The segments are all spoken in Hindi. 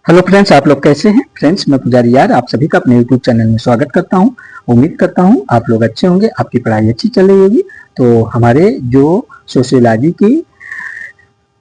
हेलो फ्रेंड्स, आप लोग कैसे हैं? फ्रेंड्स, मैं पुजारी यार आप सभी का अपने यूट्यूब चैनल में स्वागत करता हूं। उम्मीद करता हूं आप लोग अच्छे होंगे, आपकी पढ़ाई अच्छी चल रही होगी। तो हमारे जो सोशियोलॉजी की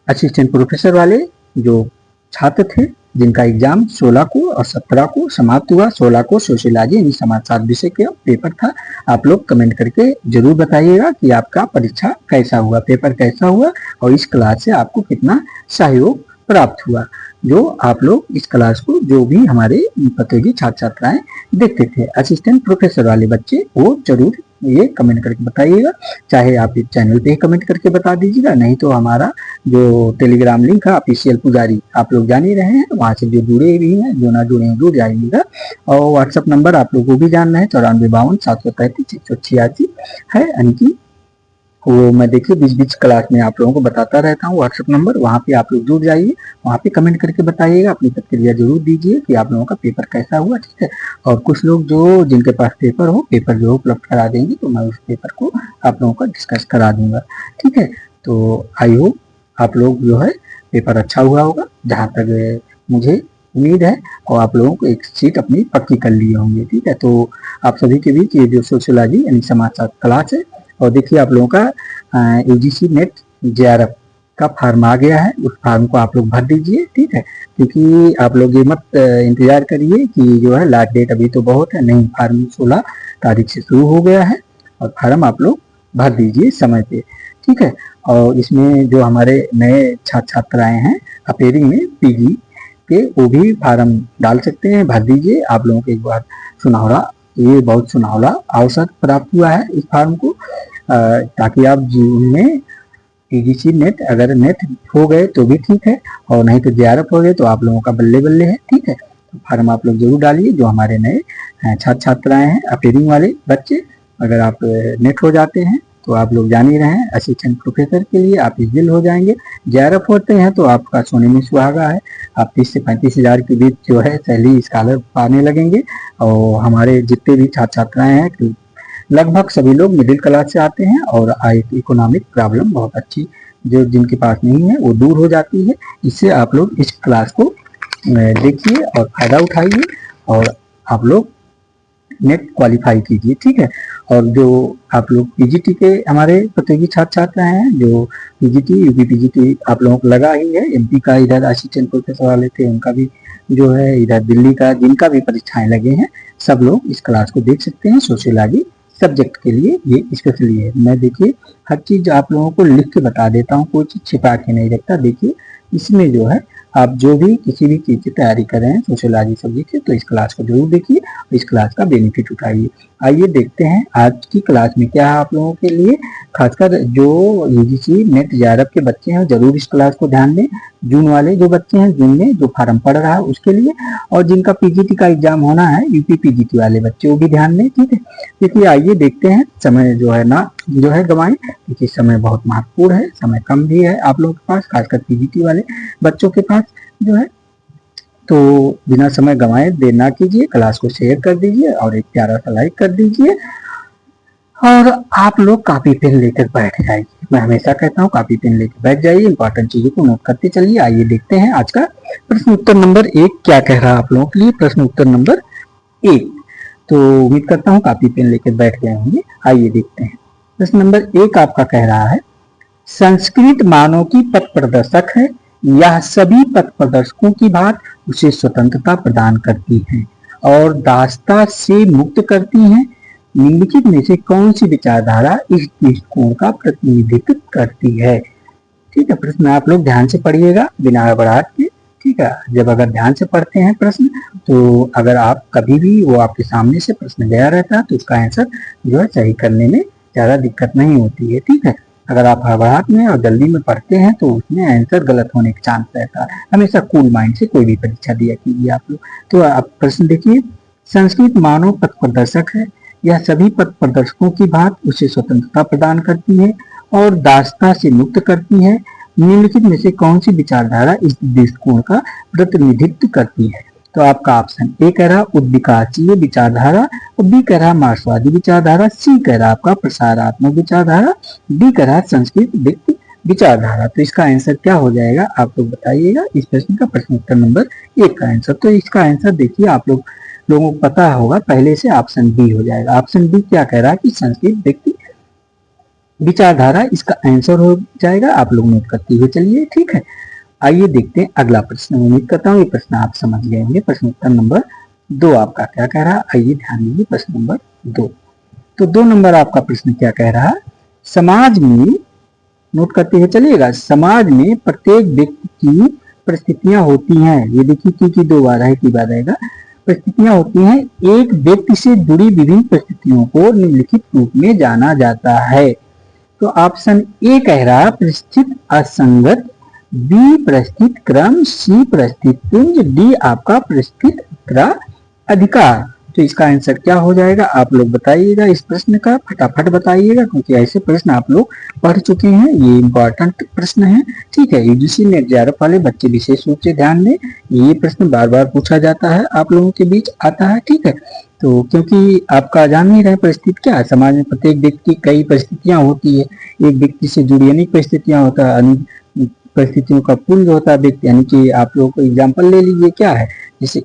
असिस्टेंट प्रोफेसर वाले जो छात्र थे, जिनका एग्जाम 16 को और 17 को समाप्त हुआ, 16 को सोशियोलॉजी यानी समाजशास्त्र विषय का पेपर था। आप लोग कमेंट करके जरूर बताइएगा कि आपका परीक्षा कैसा हुआ, पेपर कैसा हुआ और इस क्लास से आपको कितना सहयोग प्राप्त हुआ। जो आप लोग इस क्लास को जो भी हमारे प्रतियोगी छात्र छात्राएं देखते थे, असिस्टेंट प्रोफेसर वाले बच्चे, वो जरूर ये कमेंट करके बताइएगा। चाहे आप इस चैनल पे ही कमेंट करके बता दीजिएगा, नहीं तो हमारा जो टेलीग्राम लिंक है ऑफिशियल पुजारी, आप लोग जान ही रहे हैं, वहां से जो जुड़े भी हैं, जो ना जुड़े हैं जुड़ जाइएगा। और व्हाट्सएप नंबर आप लोगों को भी जानना है, 9452 735 186 है, यानी कि वो मैं देखिए बीच बीच क्लास में आप लोगों को बताता रहता हूँ व्हाट्सएप नंबर, वहाँ पे आप लोग जुड़ जाइए, वहाँ पे कमेंट करके बताइएगा, अपनी प्रतिक्रिया जरूर दीजिए कि आप लोगों का पेपर कैसा हुआ। ठीक है, और कुछ लोग जो जिनके पास पेपर जो उपलब्ध करा देंगे, तो मैं उस पेपर को आप लोगों का डिस्कस करा दूंगा। ठीक है, तो आई होप आप लोग जो है पेपर अच्छा हुआ होगा, जहाँ तक मुझे उम्मीद है, और आप लोगों को एक सीट अपनी पक्की कर लिए होंगे। ठीक है, तो आप सभी के बीच ये जो सोशियोलॉजी यानी समाजशास्त्र क्लास है, और देखिए आप लोगों का यूजीसी नेट जेआरएफ का फॉर्म आ गया है, उस फॉर्म को आप लोग भर दीजिए। ठीक है, क्योंकि आप लोग ये मत इंतजार करिए कि जो है लास्ट डेट अभी तो बहुत है, नहीं, फॉर्म 16 तारीख से शुरू हो गया है और फॉर्म आप लोग भर दीजिए समय पे। ठीक है, और इसमें जो हमारे नए छात्र छात्राएं हैं अपेयरिंग में पीजी के, वो भी फॉर्म डाल सकते हैं, भर दीजिए। आप लोगों को एक बार सुनहरा, ये बहुत सुनहरा अवसर प्राप्त हुआ है इस फॉर्म को, ताकि आप जीवन में टीजीसी नेट, अगर नेट हो गए तो भी ठीक है, और नहीं तो जेआरएफ हो गए तो आप लोगों का बल्ले बल्ले है। ठीक है, तो फॉर्म आप लोग जरूर डालिए। जो हमारे नए छात्र छात्राएं हैं अपेयरिंग वाले बच्चे, अगर आप नेट हो जाते हैं तो आप लोग जान ही रहे हैं, असिस्टेंट प्रोफेसर के लिए आप एलिजिबल हो जाएंगे। जेआरएफ होते हैं तो आपका सोने में सुहागा है, आप 30 से 35 हजार के बीच जो है सैलरी स्कॉलर पाने लगेंगे। और हमारे जितने भी छात्र छात्राएं हैं लगभग सभी लोग मिडिल क्लास से आते हैं, और इकोनॉमिक प्रॉब्लम बहुत अच्छी जो जिनके पास नहीं है वो दूर हो जाती है। इससे आप लोग इस क्लास को देखिए और फायदा उठाइए, और आप लोग नेट क्वालिफाई कीजिए। ठीक है, और जो आप लोग पीजीटी के हमारे प्रतियोगी छात्र छात्र हैं, जो पीजीटी यूपी पीजीटी आप लोगों को लगा ही है, एमपी का इधर असिस्टेंट प्रोफेसर वाले थे, उनका भी जो है, इधर दिल्ली का जिनका भी परीक्षाएं लगे हैं, सब लोग इस क्लास को देख सकते हैं। सोशियोलॉजी सब्जेक्ट के लिए ये स्पेशली है। मैं देखिए हर चीज आप लोगों को लिख के बता देता हूँ, कोई चीज छिपा के नहीं रखता। देखिए इसमें जो है आप जो भी किसी भी चीज की तैयारी कर रहे हैं सोशियोलॉजी सब्जेक्ट से, तो इस क्लास को जरूर देखिए, इस क्लास का बेनिफिट उठाइए। आइए देखते हैं आज की क्लास में क्या है आप लोगों के लिए। खासकर जो यूजीसी नेट जेआरएफ के बच्चे हैं जरूर इस क्लास को ध्यान दें। जून वाले जो बच्चे हैं, जून में जो फॉर्म पड़ रहा है उसके लिए, और जिनका पीजीटी का एग्जाम होना है, यूपी पीजीटी वाले बच्चे, वो भी ध्यान दें। ठीक है, देखिए आइए देखते हैं, समय जो है ना जो है गवाएं, क्योंकि समय बहुत महत्वपूर्ण है, समय कम भी है आप लोगों के पास, खासकर पीजीटी वाले बच्चों के पास जो है। तो बिना समय गंवाए देर ना कीजिए, क्लास को शेयर कर दीजिए और एक प्यारा सा लाइक कर दीजिए, और आप लोग कॉपी पेन लेकर बैठ जाइए। मैं हमेशा कहता हूँ कॉपी पेन लेकर बैठ जाइए, इंपॉर्टेंट चीजों को नोट करते चलिए। आइए देखते हैं आज का प्रश्न उत्तर नंबर 1 क्या कह रहा है आप लोगों के लिए। प्रश्न उत्तर नंबर 1, तो उम्मीद करता हूँ कॉपी पेन लेकर बैठ गए होंगे। आइए देखते हैं, प्रश्न नंबर 1 आपका कह रहा है, संस्कृत मानव की पथ प्रदर्शक है, यह सभी पथ प्रदर्शकों की भांति उसे स्वतंत्रता प्रदान करती है और दासता से मुक्त करती है। निम्नलिखित में से कौन सी विचारधारा इस दृष्टिकोण का प्रतिनिधित्व करती है? ठीक है, प्रश्न आप लोग ध्यान से पढ़िएगा बिना घबराहट के। ठीक है, जब अगर ध्यान से पढ़ते हैं प्रश्न, तो अगर आप कभी भी वो आपके सामने से प्रश्न गया रहता है तो उसका आंसर जो है सही करने में ज्यादा दिक्कत नहीं होती है। ठीक है, अगर आप घबराहट में और जल्दी में पढ़ते हैं तो उसमें आंसर गलत होने का चांस रहता है। हमेशा कूल माइंड से कोई भी परीक्षा दिया कीजिए आप लोग। तो आप प्रश्न देखिए, संस्कृत मानव पथ प्रदर्शक है, यह सभी पथ प्रदर्शकों की भांति उसे स्वतंत्रता प्रदान करती है और दासता से मुक्त करती है। निम्नलिखित में से कौन सी विचारधारा इस दृष्टिकोण का प्रतिनिधित्व करती है? तो आपका ऑप्शन ए कह रहा उद्विकासीय विचारधारा, और बी कह रहा मार्क्सवादी विचारधारा, सी कह रहा आपका प्रसारात्मक विचारधारा, डी कह रहा संस्कृत व्यक्ति विचारधारा। तो इसका आंसर क्या हो जाएगा आप लोग बताइएगा इस प्रश्न का, प्रश्न उत्तर नंबर 1 का आंसर। तो इसका आंसर देखिए आप लोगों को पता होगा पहले से, ऑप्शन बी हो जाएगा। ऑप्शन बी क्या कह रहा है कि संस्कृत व्यक्ति विचारधारा, इसका आंसर हो जाएगा। आप लोग नोट करते हुए चलिए, ठीक है। आइए देखते हैं अगला प्रश्न। उम्मीद करता हूँ ये प्रश्न आप समझ गए होंगे। प्रश्न उत्तर नंबर 2 आपका क्या कह रहा है, आइए ध्यान दीजिए प्रश्न नंबर 2। तो 2 नंबर आपका प्रश्न क्या कह रहा है, समाज में, नोट करते हुए चलिएगा, समाज में प्रत्येक व्यक्ति की परिस्थितियां होती हैं। ये देखिए की 2 बार है, की बार आएगा। परिस्थितियां होती हैं, एक व्यक्ति से जुड़ी विभिन्न परिस्थितियों को निम्नलिखित रूप में जाना जाता है। तो ऑप्शन ए कह रहा है परिस्थित असंगत, बी परिस्थित क्रम, सी परिस्थित पुंज, डी आपका परिस्थित अधिकार। तो इसका आंसर क्या हो जाएगा आप लोग बताइएगा इस प्रश्न का, फटाफट बताइएगा, क्योंकि ऐसे प्रश्न आप लोग पढ़ चुके हैं, ये इंपॉर्टेंट प्रश्न है, ठीक है। यूजीसी नेट जेआरएफ वाले बच्चे विशेष रूप से ध्यान दें, ये प्रश्न बार बार पूछा जाता है, आप लोगों के बीच आता है, ठीक है। तो क्योंकि आपका जान नहीं रहे परिस्थिति क्या है, समाज में प्रत्येक व्यक्ति की कई परिस्थितियां होती है, एक व्यक्ति से जुड़ी अनेक परिस्थितियां होता है, अनेक परिस्थितियों का पुंज होता है व्यक्ति, यानी कि आप लोग को एग्जाम्पल ले लीजिए क्या है, जैसे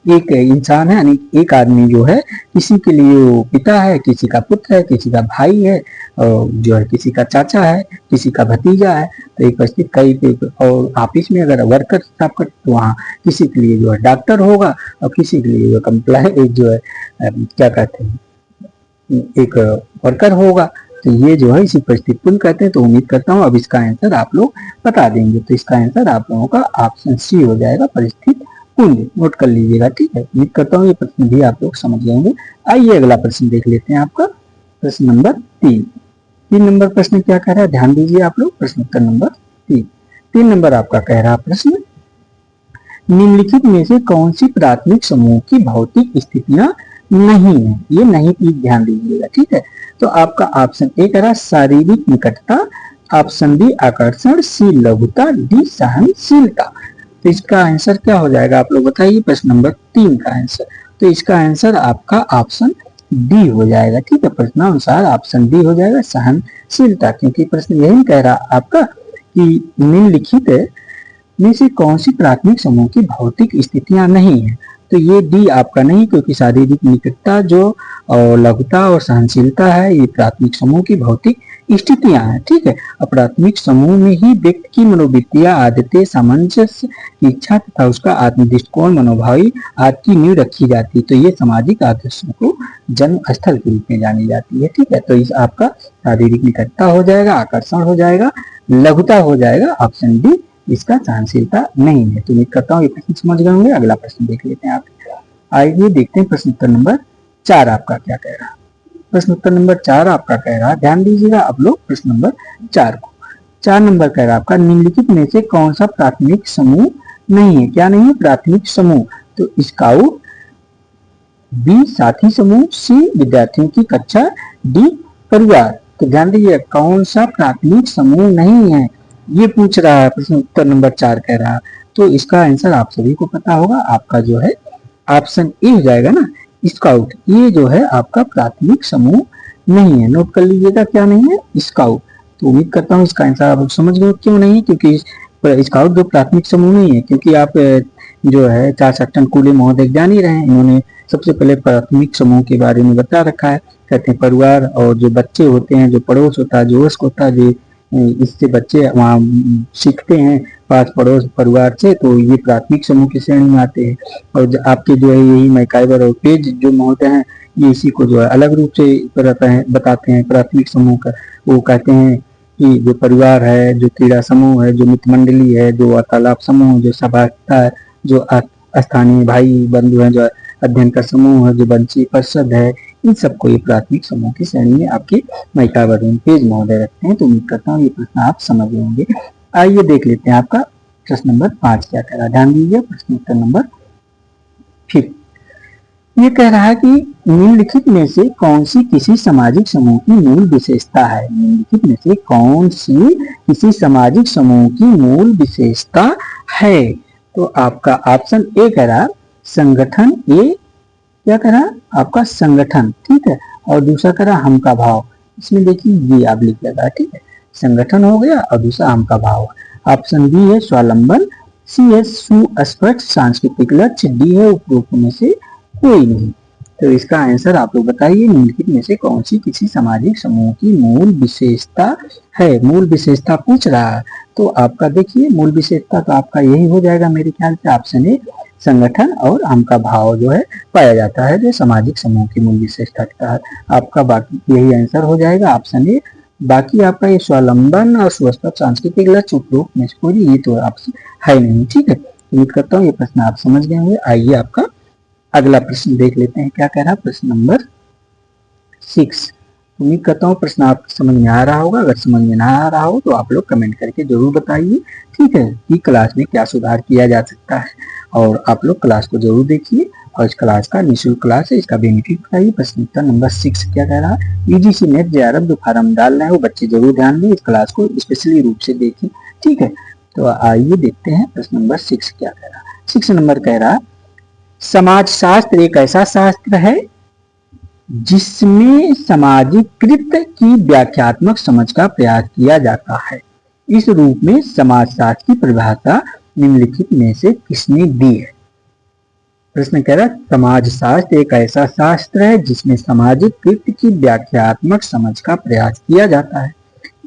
एक इंसान है, यानी एक आदमी जो है, किसी के लिए वो पिता है, किसी का पुत्र है, किसी का भाई है, और जो है किसी का चाचा है, किसी का भतीजा है। तो एक परिस्थिति कई, और ऑफिस में अगर वर्कर साफ कर तो वहाँ किसी के लिए जो है डॉक्टर होगा, और किसी के लिए जो कंप्लाई जो है क्या कहते हैं एक वर्कर होगा। तो ये जो है इसी परिस्थिति पुंज कहते हैं। तो उम्मीद करता हूँ अब इसका आंसर आप लोग बता देंगे। तो इसका आंसर आप लोगों का ऑप्शन सी हो जाएगा, परिस्थिति पुंज। नोट कर लीजिएगा, ठीक है। उम्मीद करता हूँ ये प्रश्न भी आप लोग समझ जाएंगे। आइए अगला प्रश्न देख लेते हैं आपका, प्रश्न नंबर 3। 3 नंबर प्रश्न क्या कह रहा है, ध्यान दीजिए आप लोग, प्रश्न उत्तर नंबर 3। 3 नंबर आपका कह रहा प्रश्न, निम्नलिखित में से कौन सी प्राथमिक समूह की भौतिक स्थितियां नहीं है, ये नहीं प्लीज ध्यान दीजिएगा, ठीक है। तो आपका ऑप्शन ए कह रहा शारीरिक निकटता, ऑप्शन बी आकर्षण, सी लघुता, डी सहनशीलता। तो इसका आंसर क्या हो जाएगा आप लोग बताइए, प्रश्न नंबर 3 का आंसर। तो इसका आंसर आपका ऑप्शन डी हो जाएगा, ठीक है। प्रश्नानुसार ऑप्शन डी हो जाएगा, सहनशीलता, क्योंकि प्रश्न यही कह रहा आपका कि निम्नलिखित में से कौन सी प्राथमिक समूह की भौतिक स्थितियां नहीं है। तो ये डी आपका नहीं, क्योंकि शारीरिक निकटता जो और लघुता और सहनशीलता है, ये प्राथमिक समूह की भौतिक स्थितियां हैं, ठीक है। और प्राथमिक समूह में ही व्यक्ति की मनोवृत्तियां, आदतें, सामंजस्य, इच्छा तथा उसका आत्म दृष्टिकोण, मनोभावी आदि की नींव रखी जाती है। तो ये सामाजिक आदर्शों को जन्म स्थल के रूप में जानी जाती है, ठीक है। तो इस आपका शारीरिक निकटता हो जाएगा, आकर्षण हो जाएगा, लघुता हो जाएगा, ऑप्शन डी इसका सहनशीलता नहीं है। तो उम्मीद करता हूँ ये प्रश्न समझ गए होंगे। अगला प्रश्न देख लेते हैं आप। आइए देखते हैं प्रश्न उत्तर नंबर 4 आपका क्या कह रहा है। प्रश्न उत्तर नंबर 4 आपका कह रहा है, ध्यान दीजिएगा आप लोग प्रश्न नंबर 4 को। 4 नंबर कह रहा है आपका, निम्नलिखित में से कौन सा प्राथमिक समूह नहीं है, क्या नहीं है, प्राथमिक समूह। तो स्काउट, बी साथी समूह, सी विद्यार्थियों की कक्षा, डी परिवार। तो ध्यान दीजिए कौन सा प्राथमिक समूह नहीं है ये पूछ रहा है, प्रश्न उत्तर नंबर 4 कह रहा है। तो इसका आंसर आप सभी को पता होगा, आपका जो है ऑप्शन ए हो जाएगा ना, स्काउट। ये जो है आपका प्राथमिक समूह नहीं है। नोट कर लीजिएगा क्या नहीं है, स्काउट। तो उम्मीद करता हूँ इसका आंसर आप समझ गए क्यों नहीं है, क्योंकि स्काउट जो प्राथमिक समूह नहीं है, क्योंकि आप जो है चार कूले महोदय जान ही रहे हैं, इन्होंने सबसे पहले प्राथमिक समूह के बारे में बता रखा है। कहते हैं परिवार और जो बच्चे होते हैं, जो पड़ोस होता है, जो उसक होता है, जो इससे बच्चे वहाँ सीखते हैं पास पड़ोस परिवार से, तो ये प्राथमिक समूह की श्रेणी में आते हैं। और आपके जो है यही मैकाइवर और पेज जो महोदय हैं, ये इसी को जो है अलग रूप से बताते हैं प्राथमिक समूह का। वो कहते हैं कि जो परिवार है, जो क्रीड़ा समूह है, जो मित्र मंडली है, जो वार्तालाप समूह, जो सभाता है, जो स्थानीय भाई बंधु है, जो अध्ययन का समूह है, जो बंची परिषद है, इन सबको ये प्राथमिक समूह की श्रेणी में आपके मैकाइवर पेज महोदय रखते हैं। तो उम्मीद करता हूँ ये प्रश्न आप समझ होंगे। आइए देख लेते हैं आपका प्रश्न नंबर 5 क्या कह रहा है, ध्यान दीजिए प्रश्न उत्तर नंबर 5। ये कह रहा है कि निम्नलिखित में से कौन सी किसी सामाजिक समूह की मूल विशेषता है। निम्नलिखित में से कौन सी किसी सामाजिक समूह की मूल विशेषता है। तो आपका ऑप्शन ए कह रहा संगठन, ए क्या कह रहा आपका संगठन, ठीक है। और दूसरा कह रहा हम का भाव। इसमें देखिए ये आप लिख लगा, ठीक है। संगठन हो गया और दूसरा आम का भाव। ऑप्शन बी है स्वावलंबन, सी है सुस्पष्ट सांस्कृतिक लक्ष्य, डी है उपरोक्त में से कोई नहीं। तो इसका आंसर आप लोग बताइए, निम्नलिखित में से कौन सी किसी सामाजिक समूह की मूल विशेषता है। मूल विशेषता पूछ रहा है तो आपका देखिए मूल विशेषता तो आपका यही हो जाएगा मेरे ख्याल से, ऑप्शन ए संगठन और आम का भाव जो है पाया जाता है जो सामाजिक समूह की मूल विशेषता का है। आपका बाकी यही आंसर हो जाएगा ऑप्शन ए। बाकी आपका ये स्वावलंबन और सुस्पष्ट सांस्कृतिक लक्ष्य उपरोक्त में से कोई ये तो आपसे है नहीं। ठीक है, उम्मीद करता हूँ ये प्रश्न आप समझ गए होंगे। आइए आपका अगला प्रश्न देख लेते हैं क्या कह रहा है, प्रश्न नंबर 6। उम्मीद करता हूँ प्रश्न आपको समझ में आ रहा होगा। अगर समझ में ना आ रहा हो तो आप लोग कमेंट करके जरूर बताइए, ठीक है, कि क्लास में क्या सुधार किया जा सकता है। और आप लोग क्लास को जरूर देखिए और इस क्लास का निःशुल्क क्लास है, इसका बेनिफिट बताइए। प्रश्न उत्तर नंबर 6 क्या कह रहा है, यूजीसी नेट जेआरएफ जो फार्म डाल रहे हैं वो बच्चे जरूर ध्यान दें, इस क्लास को स्पेशली रूप से देखें। ठीक है, तो आइए देखते हैं प्रश्न नंबर 6 क्या कह रहा है। 6 नंबर कह रहा है समाजशास्त्र एक ऐसा शास्त्र है जिसमें सामाजिकृत की व्याख्यात्मक समझ का प्रयास किया जाता है। इस रूप में समाजशास्त्र की परिभाषा निम्नलिखित में से किसने दी है। प्रश्न कह रहा है समाजशास्त्र एक ऐसा शास्त्र है जिसमें सामाजिकृत की व्याख्यात्मक समझ का प्रयास किया जाता है।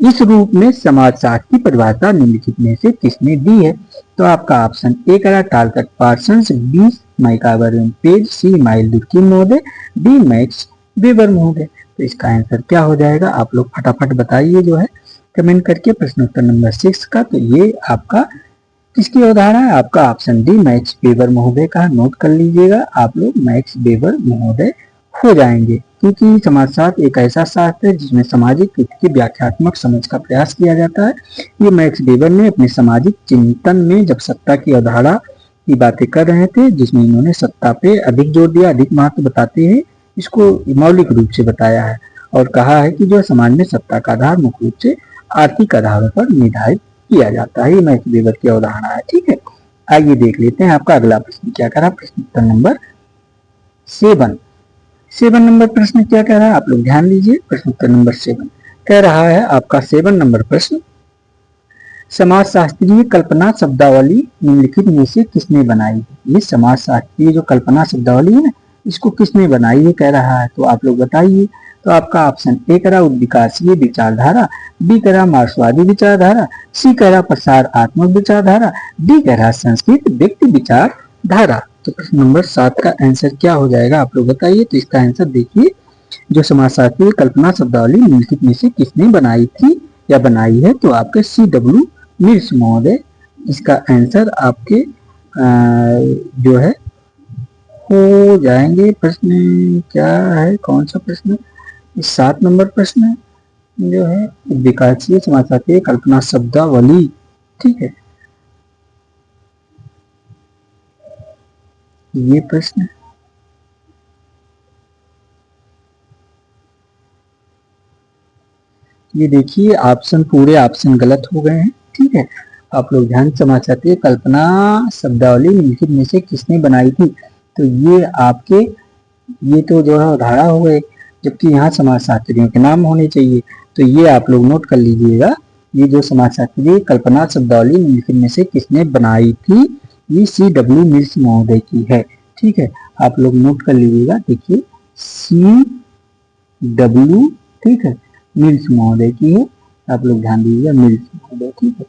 इस रूप में समाजशास्त्र की परिभाषा निम्नलिखित में से किसने दी है। तो आपका ऑप्शन ए कह रहा टालकट पार्सन्स, बी माइकाबर पेज, सी माइल दुर्किन महोदय, डी मैक्स वेबर महोदय। तो इसका आंसर क्या हो जाएगा आप लोग फटाफट बताइए जो है कमेंट करके प्रश्न उत्तर नंबर 6 का। तो ये आपका किसकी अवधारणा है, आपका ऑप्शन डी मैक्स वेबर महोदय का। नोट कर लीजिएगा आप लोग, मैक्स वेबर महोदय हो जाएंगे, क्योंकि समाजशास्त्र एक ऐसा शास्त्र है जिसमें सामाजिक कृति की व्याख्यात्मक समझ का प्रयास किया जाता है। ये मैक्स वेबर ने अपने सामाजिक चिंतन में जब सत्ता की अवधारणा की बातें कर रहे थे, जिसमें इन्होंने सत्ता पे अधिक जोर दिया, अधिक महत्व बताते हैं इसको मौलिक रूप से बताया है और कहा है कि जो समाज में सत्ता का आधार मुख्य रूप से आर्थिक आधारों पर निर्धारित किया जाता है। ये मैक्स वेबर की अवधारणा है। ठीक है, आइए देख लेते हैं आपका अगला प्रश्न क्या कह रहा है, प्रश्न उत्तर नंबर 7 नंबर प्रश्न क्या कह रहा है आप लोग ध्यान दीजिए। प्रश्न उत्तर नंबर 7 कह रहा है आपका 7 नंबर प्रश्न, समाजशास्त्रीय कल्पना शब्दावली निम्नलिखित में से किसने बनाई है। ये समाजशास्त्रीय जो कल्पना शब्दावली है ना, इसको किसने बनाई है कह रहा है, तो आप लोग बताइए। तो आपका ऑप्शन ए कह रहा उद्विकासीय विचारधारा, बी कह रहा मार्क्सवादी विचारधारा, सी कह रहा प्रसारात्मक विचारधारा, डी कह रहा संस्कृत व्यक्ति विचारधारा। तो प्रश्न नंबर 7 का आंसर क्या हो जाएगा आप लोग बताइए। तो इसका आंसर देखिए, जो समाजशास्त्रीय कल्पना शब्दावली निम्नलिखित में से किसने बनाई थी या बनाई है, तो आपके CW मिर्च महोदय। इसका आंसर आपके जो है हो जाएंगे। प्रश्न क्या है, कौन सा प्रश्न, 7 नंबर प्रश्न जो है विकासीय समाजशास्त्रीय कल्पना शब्दावली। ठीक है, ये प्रश्न ये देखिए ऑप्शन पूरे ऑप्शन गलत हो गए हैं। ठीक है, आप लोग ध्यान समाजशास्त्रीय कल्पना शब्दावली निम्नलिखित में से किसने बनाई थी। तो ये आपके ये तो जो है अवधारणा हो गए, जबकि यहाँ समाजशास्त्रियों के नाम होने चाहिए। तो ये आप लोग नोट कर लीजिएगा, ये जो समाजशास्त्रीय कल्पना शब्दावली निम्नलिखित में से किसने बनाई थी, ये CW मिर्च महोदय की है। ठीक है, आप लोग नोट कर लीजिएगा, देखिए CW ठीक है मिर्च महोदय की है। आप लोग ध्यान दीजिएगा मिर्च महोदय। ठीक है,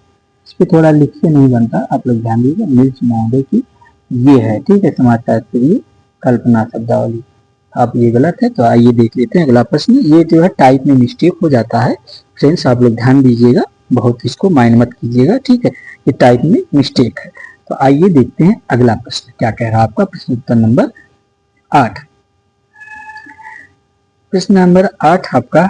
इस पे थोड़ा लिख से नहीं बनता, आप लोग ध्यान दीजिएगा मिर्च महोदय की ये है। ठीक है, समाजशास्त्रीय कल्पना शब्दावली। आप ये गलत है, तो आइए देख लेते हैं अगला प्रश्न। ये जो है टाइप में मिस्टेक हो जाता है फ्रेंड्स, आप लोग ध्यान दीजिएगा, बहुत इसको माइंड मत कीजिएगा। ठीक है, ये टाइप में मिस्टेक है। तो आइए देखते हैं अगला प्रश्न क्या कह रहा है आपका, प्रश्न उत्तर नंबर 8। प्रश्न नंबर 8 आपका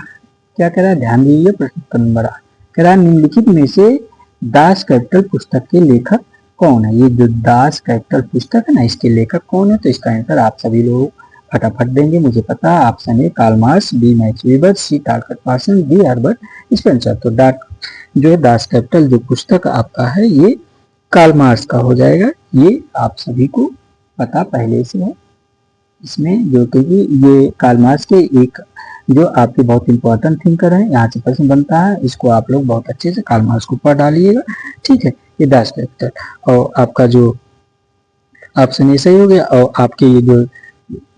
क्या कह रहा है, ध्यान दीजिए। प्रश्न उत्तर नंबर 8 कह रहा है निम्नलिखित में से दास कैपिटल पुस्तक के लेखक कौन है। ये जो दास कैपिटल पुस्तक है ना, इसके लेखक कौन है। तो इसका आंसर आप सभी लोग फटाफट देंगे, मुझे पता है। Option A Karl Marx, B Max Weber, C Talcott Parson, D Herbert Spencer. तो जो है दास कैपिटल जो पुस्तक आपका है ये कार्ल मार्क्स का हो जाएगा। ये आप सभी को पता पहले से है। इसमें जो कि ये कार्ल मार्क्स के एक जो आपके बहुत इंपॉर्टेंट थिंकर हैं, यहाँ से प्रश्न बनता है, इसको आप लोग बहुत अच्छे से कार्ल मार्क्स को पढ़ डालिएगा। ठीक है, ये दास कैरेक्टर और आपका जो ऑप्शन ए सही हो गया। और आपके ये जो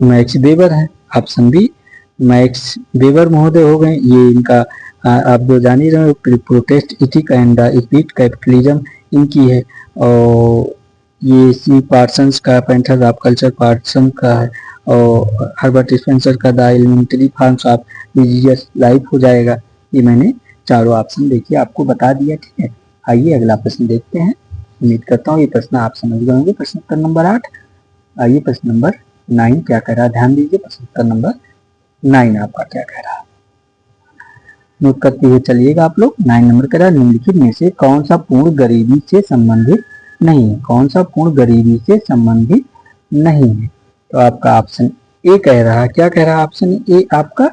मैक्स वेबर है, ऑप्शन बी मैक्स वेबर महोदय हो गए। ये इनका आप जो जान ही रहे हो, protest ethic and speech capitalism इनकी है। और ये सी पार्सन्स का पेंथर्स ऑफ कल्चर पार्सन का है। और हर्बर्ट स्पेंसर का the elementary forms of religious life हो जाएगा। ये मैंने चारों ऑप्शन देखिए आपको बता दिया। ठीक है, आइए अगला प्रश्न देखते हैं। उम्मीद करता हूँ ये प्रश्न आप समझ गए होंगे। प्रश्न उत्तर नंबर 8। आइए प्रश्न नंबर 9 क्या कह रहा है, ध्यान दीजिए। प्रश्न उत्तर नंबर 9 आपका क्या कह रहा है, नोट करते हुए चलिएगा आप लोग। 9 नंबर कह रहा है, निम्नलिखित में से कौन सा पूर्ण गरीबी से संबंधित नहीं है? कौन सा पूर्ण गरीबी से संबंधित नहीं है? तो आपका ऑप्शन ए कह रहा है, क्या कह रहा है ऑप्शन ए आपका,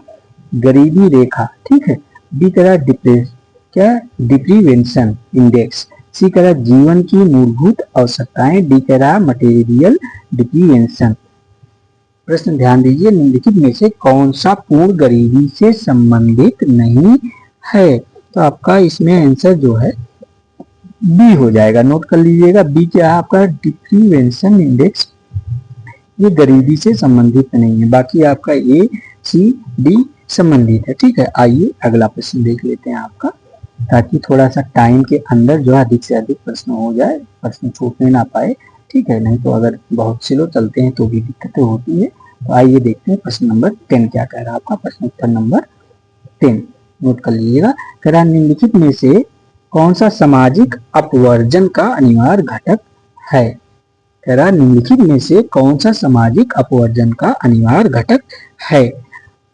गरीबी रेखा। ठीक है, बी कह रहा डिप्रीवेंशन इंडेक्स, सी कह रहा जीवन की मूलभूत आवश्यकताएं, डी कह रहा मटेरियल डिप्रीवेंशन। प्रश्न ध्यान दीजिए, निम्नलिखित में से कौन सा पूर्ण गरीबी से संबंधित नहीं है? तो आपका इसमें आंसर जो है बी हो जाएगा। नोट कर लीजिएगा, बी क्या है आपका, डिप्रीवेंशन इंडेक्स, ये गरीबी से संबंधित नहीं है। बाकी आपका ए सी डी संबंधित है। ठीक है, आइए अगला प्रश्न देख लेते हैं आपका, ताकि थोड़ा सा टाइम के अंदर जो है अधिक से अधिक प्रश्न हो जाए, प्रश्न छूटने ना पाए। ठीक है, नहीं तो अगर बहुत स्लो चलते हैं तो भी दिक्कतें होती है। तो आइए देखते हैं प्रश्न नंबर 10 क्या कह रहा है आपका। प्रश्न उत्तर नंबर 10 नोट कर लीजिएगा। कह रहा निम्नलिखित में से कौन सा सामाजिक अपवर्जन का अनिवार्य घटक है? कह रहा निम्नलिखित में से कौन सा सामाजिक अपवर्जन का अनिवार्य घटक है?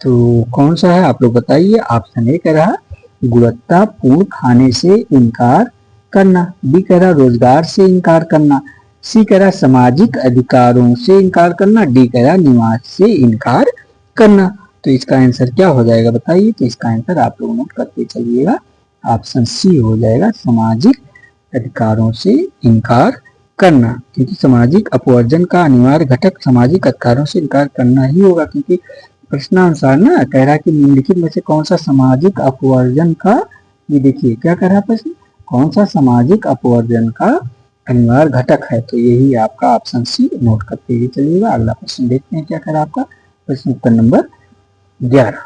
तो कौन सा है आप लोग बताइए। ऑप्शन ए कह रहा गुणवत्तापूर्ण खाने से इनकार करना, बी कह रहा रोजगार से इनकार करना, सी कह रहा सामाजिक अधिकारों से इनकार करना, डी कह रहा निवास से इनकार करना। तो इसका आंसर क्या हो जाएगा बताइए। तो इसका आंसर आप लोग नोट करते चलिएगा, ऑप्शन सी हो जाएगा, सामाजिक अधिकारों से इनकार करना। क्योंकि सामाजिक अपवर्जन का अनिवार्य घटक सामाजिक अधिकारों से इनकार करना ही होगा। क्योंकि प्रश्नानुसार ना कह रहा है कि निम्नलिखित में से कौन सा सामाजिक अपवर्जन का, ये देखिए क्या कह रहा है प्रश्न, कौन सा सामाजिक अपवर्जन का अनिवार्य घटक है? तो यही आपका ऑप्शन सी नोट करते हुए चलिएगा। अगला प्रश्न देखते हैं क्या कह रहा है आपका। प्रश्न उत्तर नंबर 11,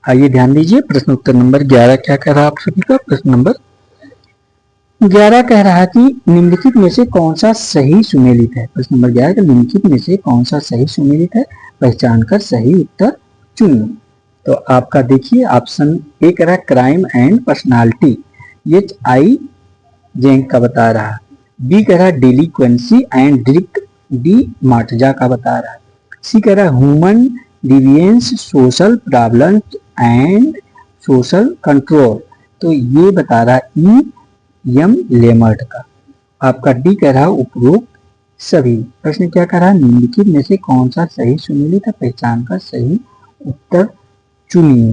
आइए ध्यान दीजिए। प्रश्न उत्तर नंबर 11 क्या कह रहा है आप सभी का। प्रश्न नंबर 11 कह रहा है कि निम्नलिखित में से कौन सा सही सुमेलित है। प्रश्न नंबर 11 का निम्नलिखित में से कौन सा सही सुमेलित है, पहचान कर सही उत्तर चुनिए। तो आपका देखिए ऑप्शन ए कह रहा है crime and personality, H Eysenck का बता रहा है। बी कह रहा है delinquency and drift, D Matza का बता रहा है। सी कह रहा है human deviance, social problems and social control, तो ये बता रहा है ई एम लेमर्ट का। आपका डी कह रहा है उपरोक्त सभी। प्रश्न क्या कह रहा है, निम्नलिखित में से कौन सा सही सुमेलित है, पहचान कर सही उत्तर चुनिए।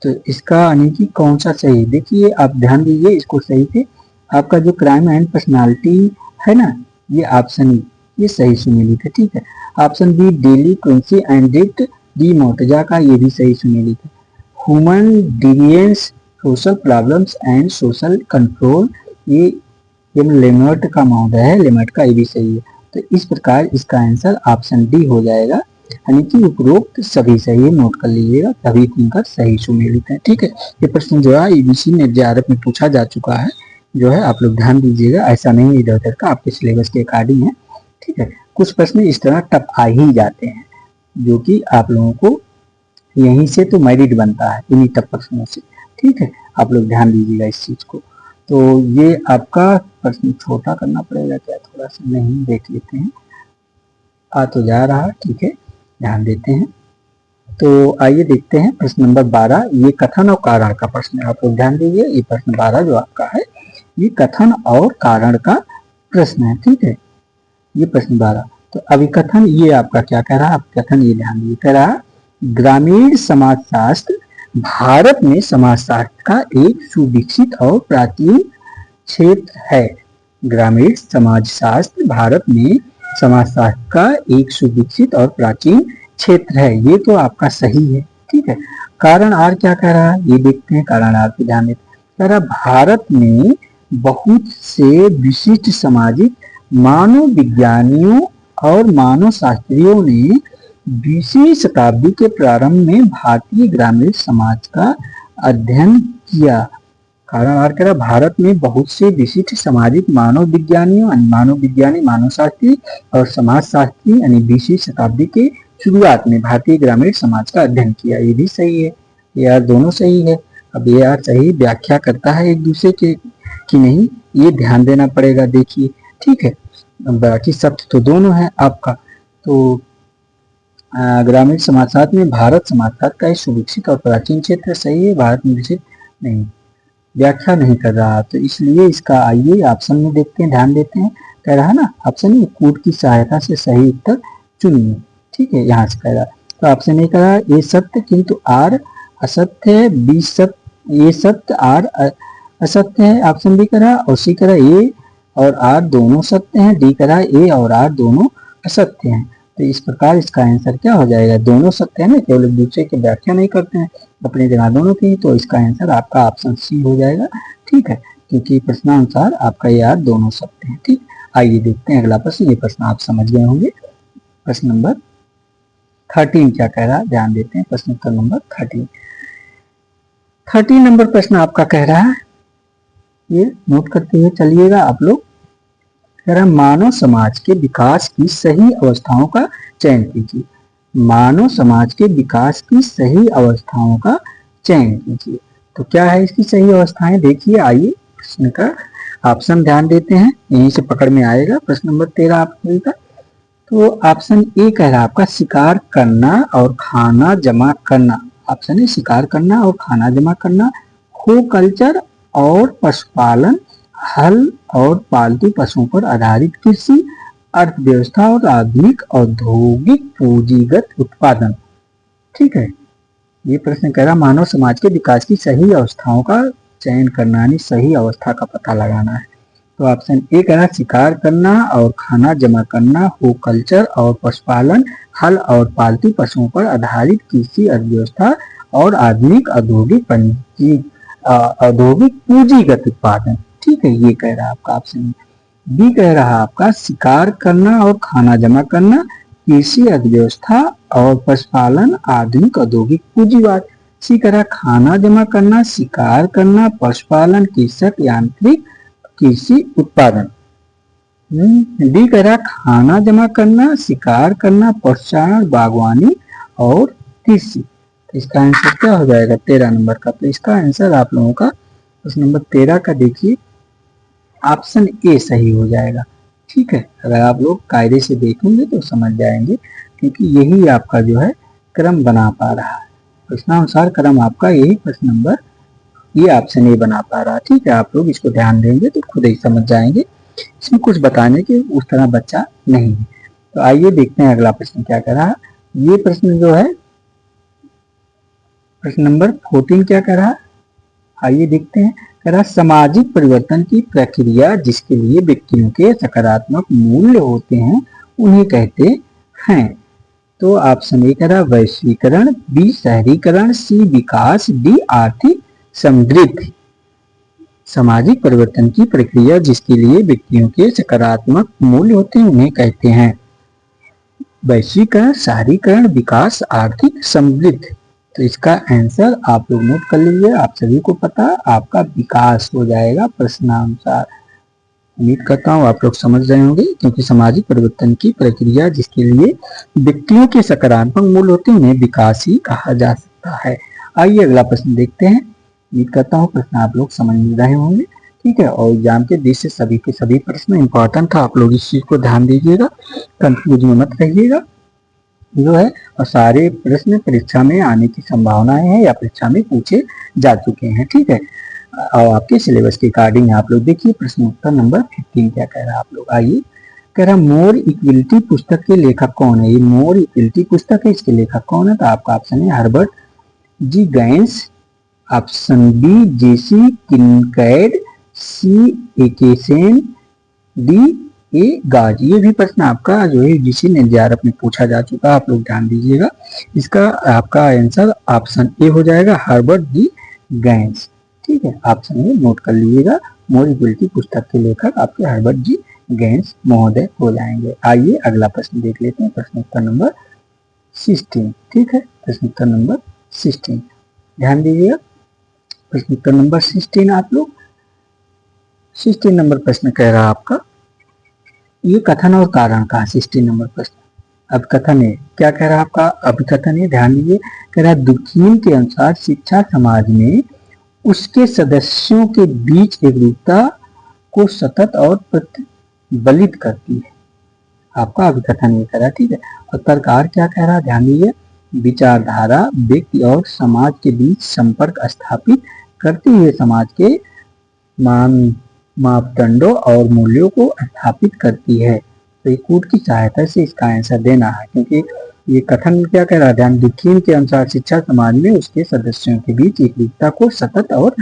तो इसका यानी कि कौन सा सही, देखिए आप ध्यान दीजिए इसको सही से। आपका जो क्राइम एंड पर्सनालिटी है ना, ये ऑप्शन ई, ये सही सुमेलित है। ठीक है, option B delinquency and drift, D Matza का, ये भी सही सुमेलित है। Human deviance, social problems and social control, ये लेमर्ट का महोदय है, लेमर्ट का, ये भी सही है। तो इस प्रकार इसका आंसर ऑप्शन डी हो जाएगा, यानी कि उपरोक्त सभी सही है। नोट कर लीजिएगा, सभी तिनकर सही सुमेलित है। ठीक है, ये प्रश्न जो है ईबीसी नेट जेआरएफ में पूछा जा चुका है, जो है आप लोग ध्यान दीजिएगा, ऐसा नहीं इधर उधर का, आपके सिलेबस के अकॉर्डिंग है। ठीक है, कुछ प्रश्न इस तरह टफ आ ही जाते हैं, जो कि आप लोगों को यहीं से तो मेरिट बनता है इन्हीं टफ प्रश्नों से। ठीक है, आप लोग ध्यान दीजिएगा इस चीज को। तो ये आपका प्रश्न छोटा करना पड़ेगा क्या, थोड़ा सा, नहीं देख लेते हैं, आ तो जा रहा। ठीक है, ध्यान देते हैं। तो आइए देखते हैं प्रश्न नंबर 12, ये कथन और कारण का प्रश्न है। आप लोग ध्यान दीजिए, ये प्रश्न 12 जो आपका है ये कथन और कारण का प्रश्न है। ठीक है, ये प्रश्न 12। तो अभिकथन ये आपका क्या कह रहा है, कथन ये ध्यान दीजिए, कह रहा ग्रामीण समाजशास्त्र भारत में समाजशास्त्र का एक सुविकसित और प्राचीन क्षेत्र है। ग्रामीण समाजशास्त्र भारत में समाजशास्त्र का एक सुविकसित और प्राचीन क्षेत्र है, ये तो आपका सही है। ठीक है। कारण आर क्या कह रहा है ये देखते हैं, कारण आर पे ध्यान देते हैं। कह रहा भारत में बहुत से विशिष्ट सामाजिक मानव विज्ञानियों और मानव शास्त्रियों ने 20वीं शताब्दी के प्रारंभ में भारतीय ग्रामीण समाज का अध्ययन किया। कारण आर कह रहा भारत में बहुत से विशिष्ट सामाजिक मानव विज्ञानियों मानव विज्ञानी मानव शास्त्री और समाज शास्त्री यानी 20वीं शताब्दी के शुरुआत में भारतीय ग्रामीण समाज का अध्ययन किया। ये भी सही है, ये यार दोनों सही है। अब ये यार सही व्याख्या करता है एक दूसरे के कि नहीं, ये ध्यान देना पड़ेगा। देखिए ठीक है, बाकी सत्य तो दोनों है आपका। तो ग्रामीण समाजशास्त्र में भारत समाजशास्त्र का एक सुविकसित और प्राचीन क्षेत्र सही है, भारत में विकसित नहीं, व्याख्या नहीं कर रहा, तो इसलिए इसका आइए ऑप्शन में देखते हैं, ध्यान देते हैं। कह रहा है ना ऑप्शन में कोड की सहायता से सही उत्तर चुनिए। ठीक है, यहाँ से कह रहा तो ऑप्शन ए कह रहा ये सत्य किंतु आर असत्य है, बी सत्य ये सत्य आर असत्य है, ऑप्शन बी कह रहा और सी कह रहा ए और आर दोनों सत्य हैं, डी कह रहा ए और आर दोनों असत्य हैं। तो इस प्रकार इसका आंसर क्या हो जाएगा, दोनों सत्य है ना, केवल एक दूसरे की व्याख्या नहीं करते हैं अपनी जगह दोनों की, तो इसका आंसर आपका ऑप्शन सी हो जाएगा। ठीक है, क्योंकि प्रश्नानुसार आपका यार दोनों सत्य हैं। ठीक, आइए देखते हैं अगला प्रश्न। ये प्रश्न आप समझ गए होंगे। प्रश्न नंबर 13 क्या कह रहा है, ध्यान देते हैं। प्रश्न उत्तर नंबर 13 नंबर प्रश्न आपका कह रहा है, ये नोट करते हुए चलिएगा आप लोग। कह रहा मानव समाज के विकास की सही अवस्थाओं का चयन कीजिए। मानव समाज के विकास की सही अवस्थाओं का चयन कीजिए। तो क्या है इसकी सही अवस्थाएं, देखिए आइए प्रश्न का ऑप्शन ध्यान देते हैं, यहीं से पकड़ में आएगा। प्रश्न नंबर 13 आपका, तो ऑप्शन ए कह रहा है आपका शिकार करना और खाना जमा करना। ऑप्शन ए शिकार करना और खाना जमा करना, हो कल्चर और पशुपालन, हल और पालतू पशुओं पर आधारित कृषि, अर्थव्यवस्था और आधुनिक औद्योगिक पूंजीगत उत्पादन। ठीक है, ये प्रश्न कह रहा मानव समाज के विकास की सही अवस्थाओं का चयन करना यानी सही अवस्था का पता लगाना है। तो ऑप्शन ए कह रहा शिकार करना और खाना जमा करना, हो कल्चर और पशुपालन, हल और पालतू पशुओं पर आधारित कृषि, अर्थव्यवस्था और आधुनिक औद्योगिक पूंजीगत उत्पादन। ठीक है, ये कह रहा है आपका ऑप्शन। बी कह रहा आपका शिकार करना और खाना जमा करना, कृषि, अर्थव्यवस्था और पशुपालन, आधुनिक औद्योगिक पूंजीवाद। सी कह रहा खाना जमा करना, शिकार करना, पशुपालन, कृषक, यांत्रिक कृषि उत्पादन। डी कह रहा खाना जमा करना, शिकार करना, पशुचारण, बागवानी और कृषि। इसका आंसर क्या हो जाएगा 13 नंबर का। तो इसका आंसर आप लोगों का प्रश्न नंबर 13 का देखिए ऑप्शन ए सही हो जाएगा। ठीक है, अगर आप लोग कायदे से देखेंगे तो समझ जाएंगे, क्योंकि यही आपका जो है क्रम बना पा रहा है, प्रश्नानुसार क्रम आपका यही प्रश्न नंबर ये ऑप्शन ए बना पा रहा है। ठीक है, आप लोग इसको ध्यान देंगे तो खुद ही समझ जाएंगे, इसमें कुछ बताने के उस तरह बच्चा नहीं है। तो आइए देखते हैं अगला प्रश्न क्या कह रहा है। ये प्रश्न जो है प्रश्न नंबर 14 क्या कह रहा है, आइए देखते हैं। कह रहा सामाजिक परिवर्तन की प्रक्रिया जिसके लिए व्यक्तियों के सकारात्मक मूल्य होते हैं उन्हें कहते हैं। तो ऑप्शन ए कह रहा वैश्वीकरण, बी शहरीकरण, सी विकास, डी आर्थिक समृद्धि। सामाजिक परिवर्तन की प्रक्रिया जिसके लिए व्यक्तियों के सकारात्मक मूल्य होते हैं उन्हें कहते हैं वैश्वीकरण, शहरीकरण, विकास, आर्थिक समृद्धि। तो इसका आंसर आप लोग नोट कर लीजिए, आप सभी को पता आपका विकास हो जाएगा प्रश्नानुसार। उम्मीद करता हूँ आप लोग समझ रहे होंगे, क्योंकि सामाजिक परिवर्तन की प्रक्रिया जिसके लिए व्यक्तियों के सकारात्मक मूल्य होते हैं उन्हें विकास ही कहा जा सकता है। आइए अगला प्रश्न देखते हैं। उम्मीद करता हूँ प्रश्न आप लोग समझ रहे होंगे। ठीक है, और एग्जाम के दृष्टि से सभी के सभी प्रश्न इंपॉर्टेंट है, आप लोग इस चीज को ध्यान दीजिएगा, कंफ्यूज में मत रहिएगा जो है। और सारे प्रश्न परीक्षा में आने की संभावनाएं हैं या परीक्षा में पूछे जा चुके हैं। ठीक है, और आपके सिलेबस के अकॉर्डिंग आप लोग देखिए प्रश्न उत्तर नंबर 15 क्या कह रहा है। आप लोग आइए, कह रहा मोर इक्विलिटी पुस्तक के लेखक कौन है। ये मोर इक्विलिटी पुस्तक है, इसके लेखक कौन है। तो आपका ऑप्शन है Herbert G Gans, option B J C Kincaid, C एकेसेन, डी ए गाज। ये भी प्रश्न आपका जो है यूजीसी ने जेआरएफ में पूछा जा चुका, आप लोग ध्यान दीजिएगा। इसका आपका आंसर ऑप्शन ए हो जाएगा, हर्बर्ट जी गैंस। ठीक है, ऑप्शन ए नोट कर लीजिएगा। मोर इक्वलिटी पुस्तक के लेखक आपके हर्बर्ट जी गैंस महोदय हो जाएंगे। आइए अगला प्रश्न देख लेते हैं, प्रश्न उत्तर नंबर 16। ठीक है, प्रश्न उत्तर नंबर 16 ध्यान दीजिएगा। प्रश्न उत्तर नंबर 16 आप लोग 16 नंबर प्रश्न कह रहा आपका, ये कथन और कारण का 16 नंबर प्रश्न। अब कथन है, क्या कह रहा है आपका अभिकथन है, ध्यान दीजिए। कह रहा है दुखीन के अनुसार शिक्षा समाज में उसके सदस्यों के बीच एकरूपता को सतत और प्रतिबलित करती है। आपका अभिकथन ये कह रहा है। ठीक है, और प्रकार क्या कह रहा है, ध्यान दीजिए। विचारधारा व्यक्ति और समाज के बीच संपर्क स्थापित करती हुए समाज के मापदंडों और मूल्यों को स्थापित करती है। तो ये कूट की सहायता से इसका आंसर देना है, क्योंकि ये कथन क्या कह रहा है, ध्यान दुखीन के अनुसार शिक्षा समाज में उसके सदस्यों के बीच एकरूपता को सतत और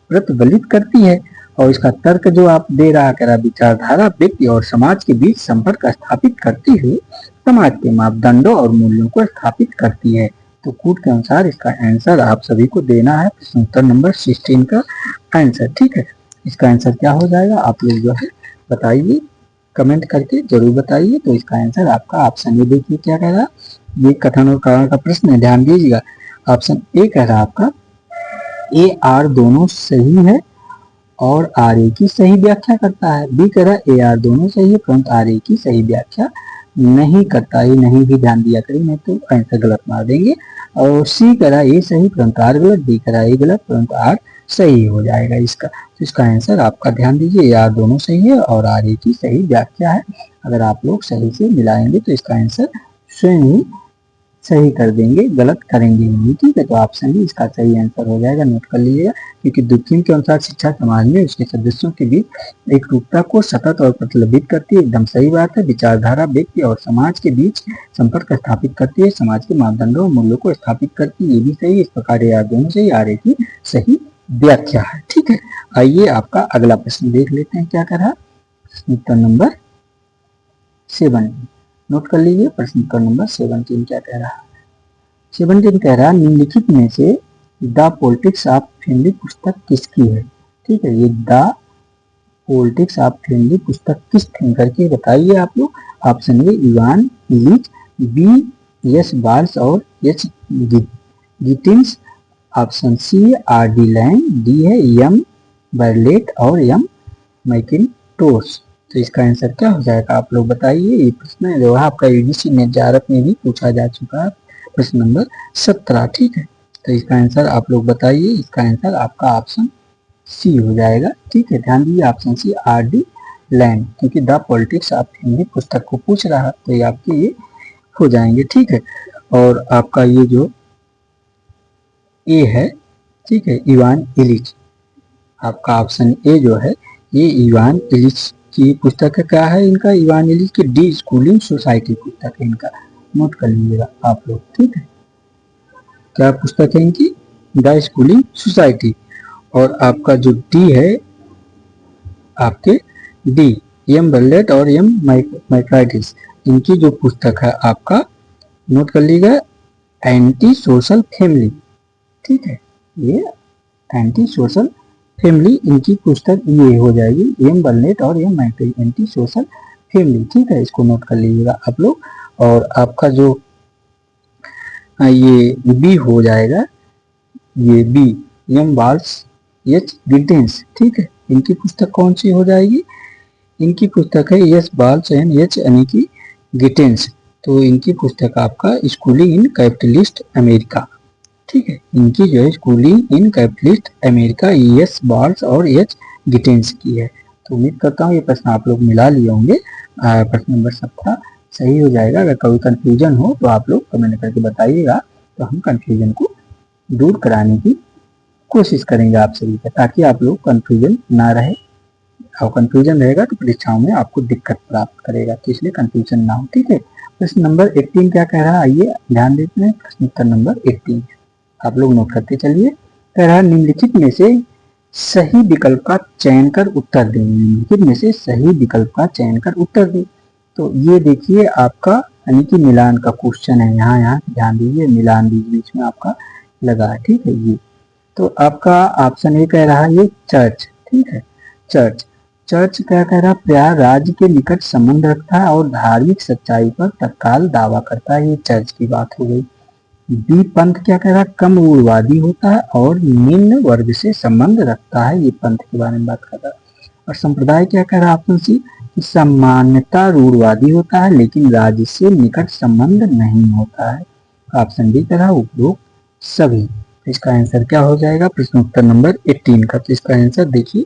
प्रतिबलित करती है। और इसका तर्क जो आप दे रहा कह रहा विचारधारा व्यक्ति और समाज के बीच संपर्क स्थापित करती हुई समाज के मापदंडों और मूल्यों को स्थापित करती है। तो कूट के अनुसार इसका आंसर आप सभी को देना है, प्रश्न उत्तर नंबर 16 का आंसर। ठीक है, इसका आंसर क्या हो जाएगा, आप लोग जो है बताइए, कमेंट करके जरूर बताइए। तो इसका आंसर आपका ऑप्शन ए देखिए क्या कह रहा, ये कथन और कारण का प्रश्न है, ध्यान दीजिएगा। ऑप्शन ए कह रहा आपका ए आर दोनों सही है और आर ए की सही व्याख्या करता है। बी कह रहा ए आर दोनों सही है परंतु आर ए की सही व्याख्या नहीं करता। ये नहीं भी ध्यान दिया करें, नहीं तो आंसर गलत मार देंगे। और सी कह रहा ए सही परंतु आर गलत, डी कह रहा ए गलत परंतु आर सही हो जाएगा इसका। तो इसका आंसर आपका ध्यान दीजिए, ए आर दोनों सही है और आर ए की सही व्याख्या है। अगर आप लोग सही से मिलाएंगे तो इसका आंसर स्वयं ही सही कर देंगे, गलत करेंगे नहीं। ठीक है, तो ऑप्शन ही इसका सही आंसर हो जाएगा, नोट कर लीजिएगा। क्योंकि दुखीन के अनुसार शिक्षा समाज में उसके सदस्यों के बीच एकरूपता को सतत और प्रतिबिंबित करती है, एकदम सही बात है। विचारधारा व्यक्ति और समाज के बीच संपर्क स्थापित करती है, समाज के मापदंडों और मूल्यों को स्थापित करती है, ये भी सही। इस प्रकार ये दोनों सही, आर ए की सही व्याख्या है। ठीक है, आइए आपका अगला प्रश्न देख लेते हैं, क्या कर रहा प्रश्न उत्तर नंबर 17 नोट कर लीजिए। प्रश्न उत्तर नंबर 17 क्या कह रहा है, 17 कह रहा है निम्नलिखित में से द पॉलिटिक्स ऑफ फैमिली पुस्तक किसकी है। ठीक है, ये द पॉलिटिक्स ऑफ फैमिली पुस्तक किस थिंकर की बताइए आप लोग। Option A Ivan Illich, B S Bowles और एच गिटिंस, option C R D Laing, D है एम बर्लेट और एम मैकिन्टोश। तो इसका आंसर क्या हो जाएगा, आप लोग बताइए। ये प्रश्न जो है आपका यूजीसी नेट जेआरएफ में भी पूछा जा चुका है, प्रश्न नंबर 17। ठीक है, तो इसका आंसर आप लोग बताइए। इसका आंसर आपका ऑप्शन सी हो जाएगा। ठीक है, ध्यान दीजिए, option C R D land, क्योंकि द पॉलिटिक्स ऑफ हिंदी पुस्तक को पूछ रहा है, तो ये आपके ये हो जाएंगे। ठीक है, और आपका ये जो ए है, ठीक है, इवान इलिच, आपका ऑप्शन ए जो है ये इवान इलिच की पुस्तक है। क्या है इनका, इवान इलिच की डी स्कूलिंग सोसाइटी पुस्तक है इनका, नोट कर लीजिएगा आप लोग। ठीक है, क्या पुस्तक है इनकी, द स्कूलिंग सोसाइटी। और आपका जो डी है आपके डी एम बर्लेट और एम मैक्राइटिस, इनकी जो पुस्तक है आपका, नोट कर लीजिएगा, एंटी सोशल फैमिली। ठीक है, ये एंटी सोशल फैमिली इनकी पुस्तक ये हो जाएगी, एम बर्लेट और एम मैक्राइटिस, एंटी सोशल फैमिली। ठीक है, इसको नोट कर लीजिएगा आप लोग। और आपका जो ये बी हो जाएगा, ये बी एम बाल्स एच गिटेंस। ठीक है, इनकी पुस्तक कौन सी हो जाएगी, इनकी पुस्तक है एस बाल्स एंड एच यानी कि गिटेंस। तो इनकी पुस्तक आपका स्कूलिंग इन कैपिटलिस्ट अमेरिका। ठीक है, इनकी जो है schooling in capitalist America S Bowles और एच गिटेंस की है। तो उम्मीद करता हूँ ये प्रश्न आप लोग मिला लिए होंगे। प्रश्न नंबर 17 सही हो जाएगा। अगर कोई कंफ्यूजन हो तो आप लोग कमेंट करके बताइएगा, तो हम कंफ्यूजन को दूर कराने की कोशिश करेंगे आप सभी का, ताकि आप लोग कंफ्यूजन ना रहे। और कंफ्यूजन रहेगा तो परीक्षाओं में आपको दिक्कत प्राप्त करेगा, तो इसलिए कंफ्यूजन ना हो। ठीक है, प्रश्न नंबर 18 क्या कह रहा है, आइए ध्यान देते हैं। प्रश्न उत्तर नंबर 18 आप लोग नोट करते चलिए। कह रहा है निम्नलिखित में से सही विकल्प का चयन कर उत्तर दें, निम्नलिखित में से सही विकल्प का चयन कर उत्तर दें। तो ये देखिए आपका यानी कि मिलान का क्वेश्चन है, यहाँ ध्यान दीजिए, मिलान बीच बीच में आपका लगा है, ठीक है। ये तो आपका ऑप्शन ए कह रहा है ये चर्च, ठीक है। चर्च चर्च क्या कह रहा है, प्रयागराज के निकट संबंध रखता है और धार्मिक सच्चाई पर तत्काल दावा करता है, ये चर्च की बात हो गई। बी पंथ क्या कह रहा है, कम रूढ़वादी होता है और निम्न वर्ग से संबंध रखता है, ये पंथ के बारे में बात कर रहा है। और संप्रदाय क्या कह रहा है ऑप्शन सी, कि सामान्यता रूढ़वादी होता है लेकिन राज्य से निकट संबंध नहीं होता है। ऑप्शन डी कह रहा है उपरोक्त सभी। तो इसका आंसर क्या हो जाएगा प्रश्न उत्तर नंबर 18 का, तो इसका आंसर देखिए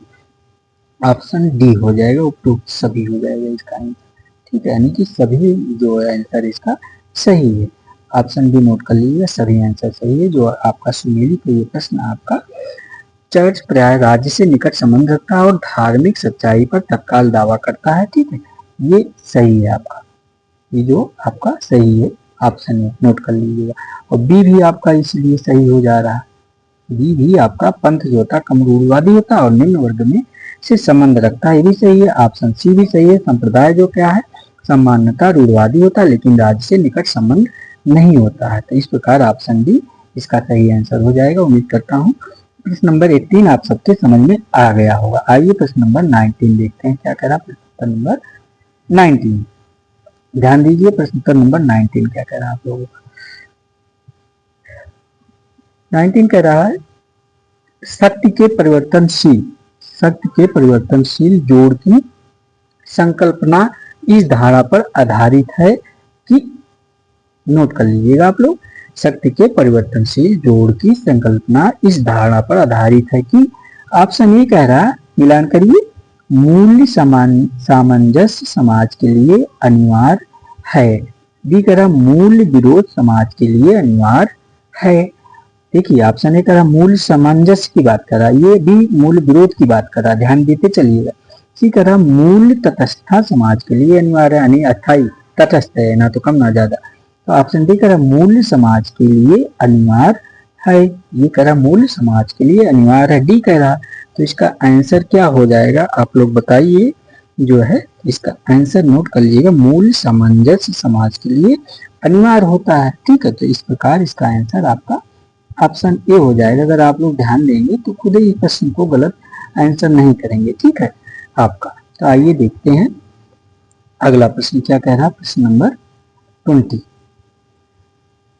ऑप्शन डी हो जाएगा, उपरोक्त सभी हो जाएगा इसका आंसर, ठीक है। यानी कि सभी जो है आंसर इसका सही है। ऑप्शन डी नोट कर लीजिए, सभी आंसर सही है। जो आपका सुमेलित है ये प्रश्न आपका, चर्च प्रयागराज से निकट संबंध रखता है और धार्मिक सच्चाई पर तत्काल दावा करता है, ठीक है। ये सही है आपका, ये जो आपका सही है ऑप्शन है, नोट कर लीजिएगा। और बी भी आपका इसलिए सही हो जा रहा है, बी भी आपका पंथ जो होता है कम रूढ़वादी होता है और निम्न वर्ग में से संबंध रखता है, ये भी सही है। ऑप्शन सी भी सही है, संप्रदाय जो क्या है सामान्यता रूढ़वादी होता है लेकिन राज्य से निकट संबंध नहीं होता है। तो इस प्रकार ऑप्शन डी इसका सही आंसर हो जाएगा। उम्मीद करता हूँ प्रश्न नंबर 18 आप सबके समझ में आ गया होगा। आइए प्रश्न नंबर 19 देखते हैं क्या कह रहा है प्रश्न नंबर 19। ध्यान दीजिए प्रश्न उत्तर नंबर 19 क्या कह रहा है आप लोगों का। 19 कह रहा है सत्य के परिवर्तनशील जोड़ की संकल्पना इस धारणा पर आधारित है कि, नोट कर लीजिएगा आप लोग, सत्य के परिवर्तनशील जोड़ की संकल्पना इस धारणा पर आधारित है कि। ऑप्शन ए कह रहा है, मिलान करिए, मूल्य सामंजस्य समाज के लिए अनिवार्य है। बी कह रहा मूल्य विरोध समाज के लिए अनिवार्य है। देखिए ऑप्शन ए कह रहा मूल्य सामंजस्य की बात कर रहा है, ये भी मूल्य विरोध की बात कर रहा है, ध्यान देते चलिएगा। सी कह रहा मूल्य तटस्थता समाज के लिए अनिवार्य है, यानी अस्थायी तटस्थ है, ना तो कम ना ज्यादा। तो ऑप्शन डी कह रहा मूल्य समाज के लिए अनिवार्य है, ये कह रहा मूल्य समाज के लिए अनिवार्य है, डी कह रहा। तो इसका आंसर क्या हो जाएगा आप लोग बताइए, जो है इसका आंसर नोट कर लीजिएगा, मूल्य सामंजस्य समाज के लिए अनिवार्य होता है, ठीक है। तो इस प्रकार इसका आंसर आपका ऑप्शन ए हो जाएगा। अगर आप लोग ध्यान देंगे तो खुद ही प्रश्न को गलत आंसर नहीं करेंगे, ठीक है आपका। तो आइए देखते हैं अगला प्रश्न क्या कह रहा है, प्रश्न नंबर 20।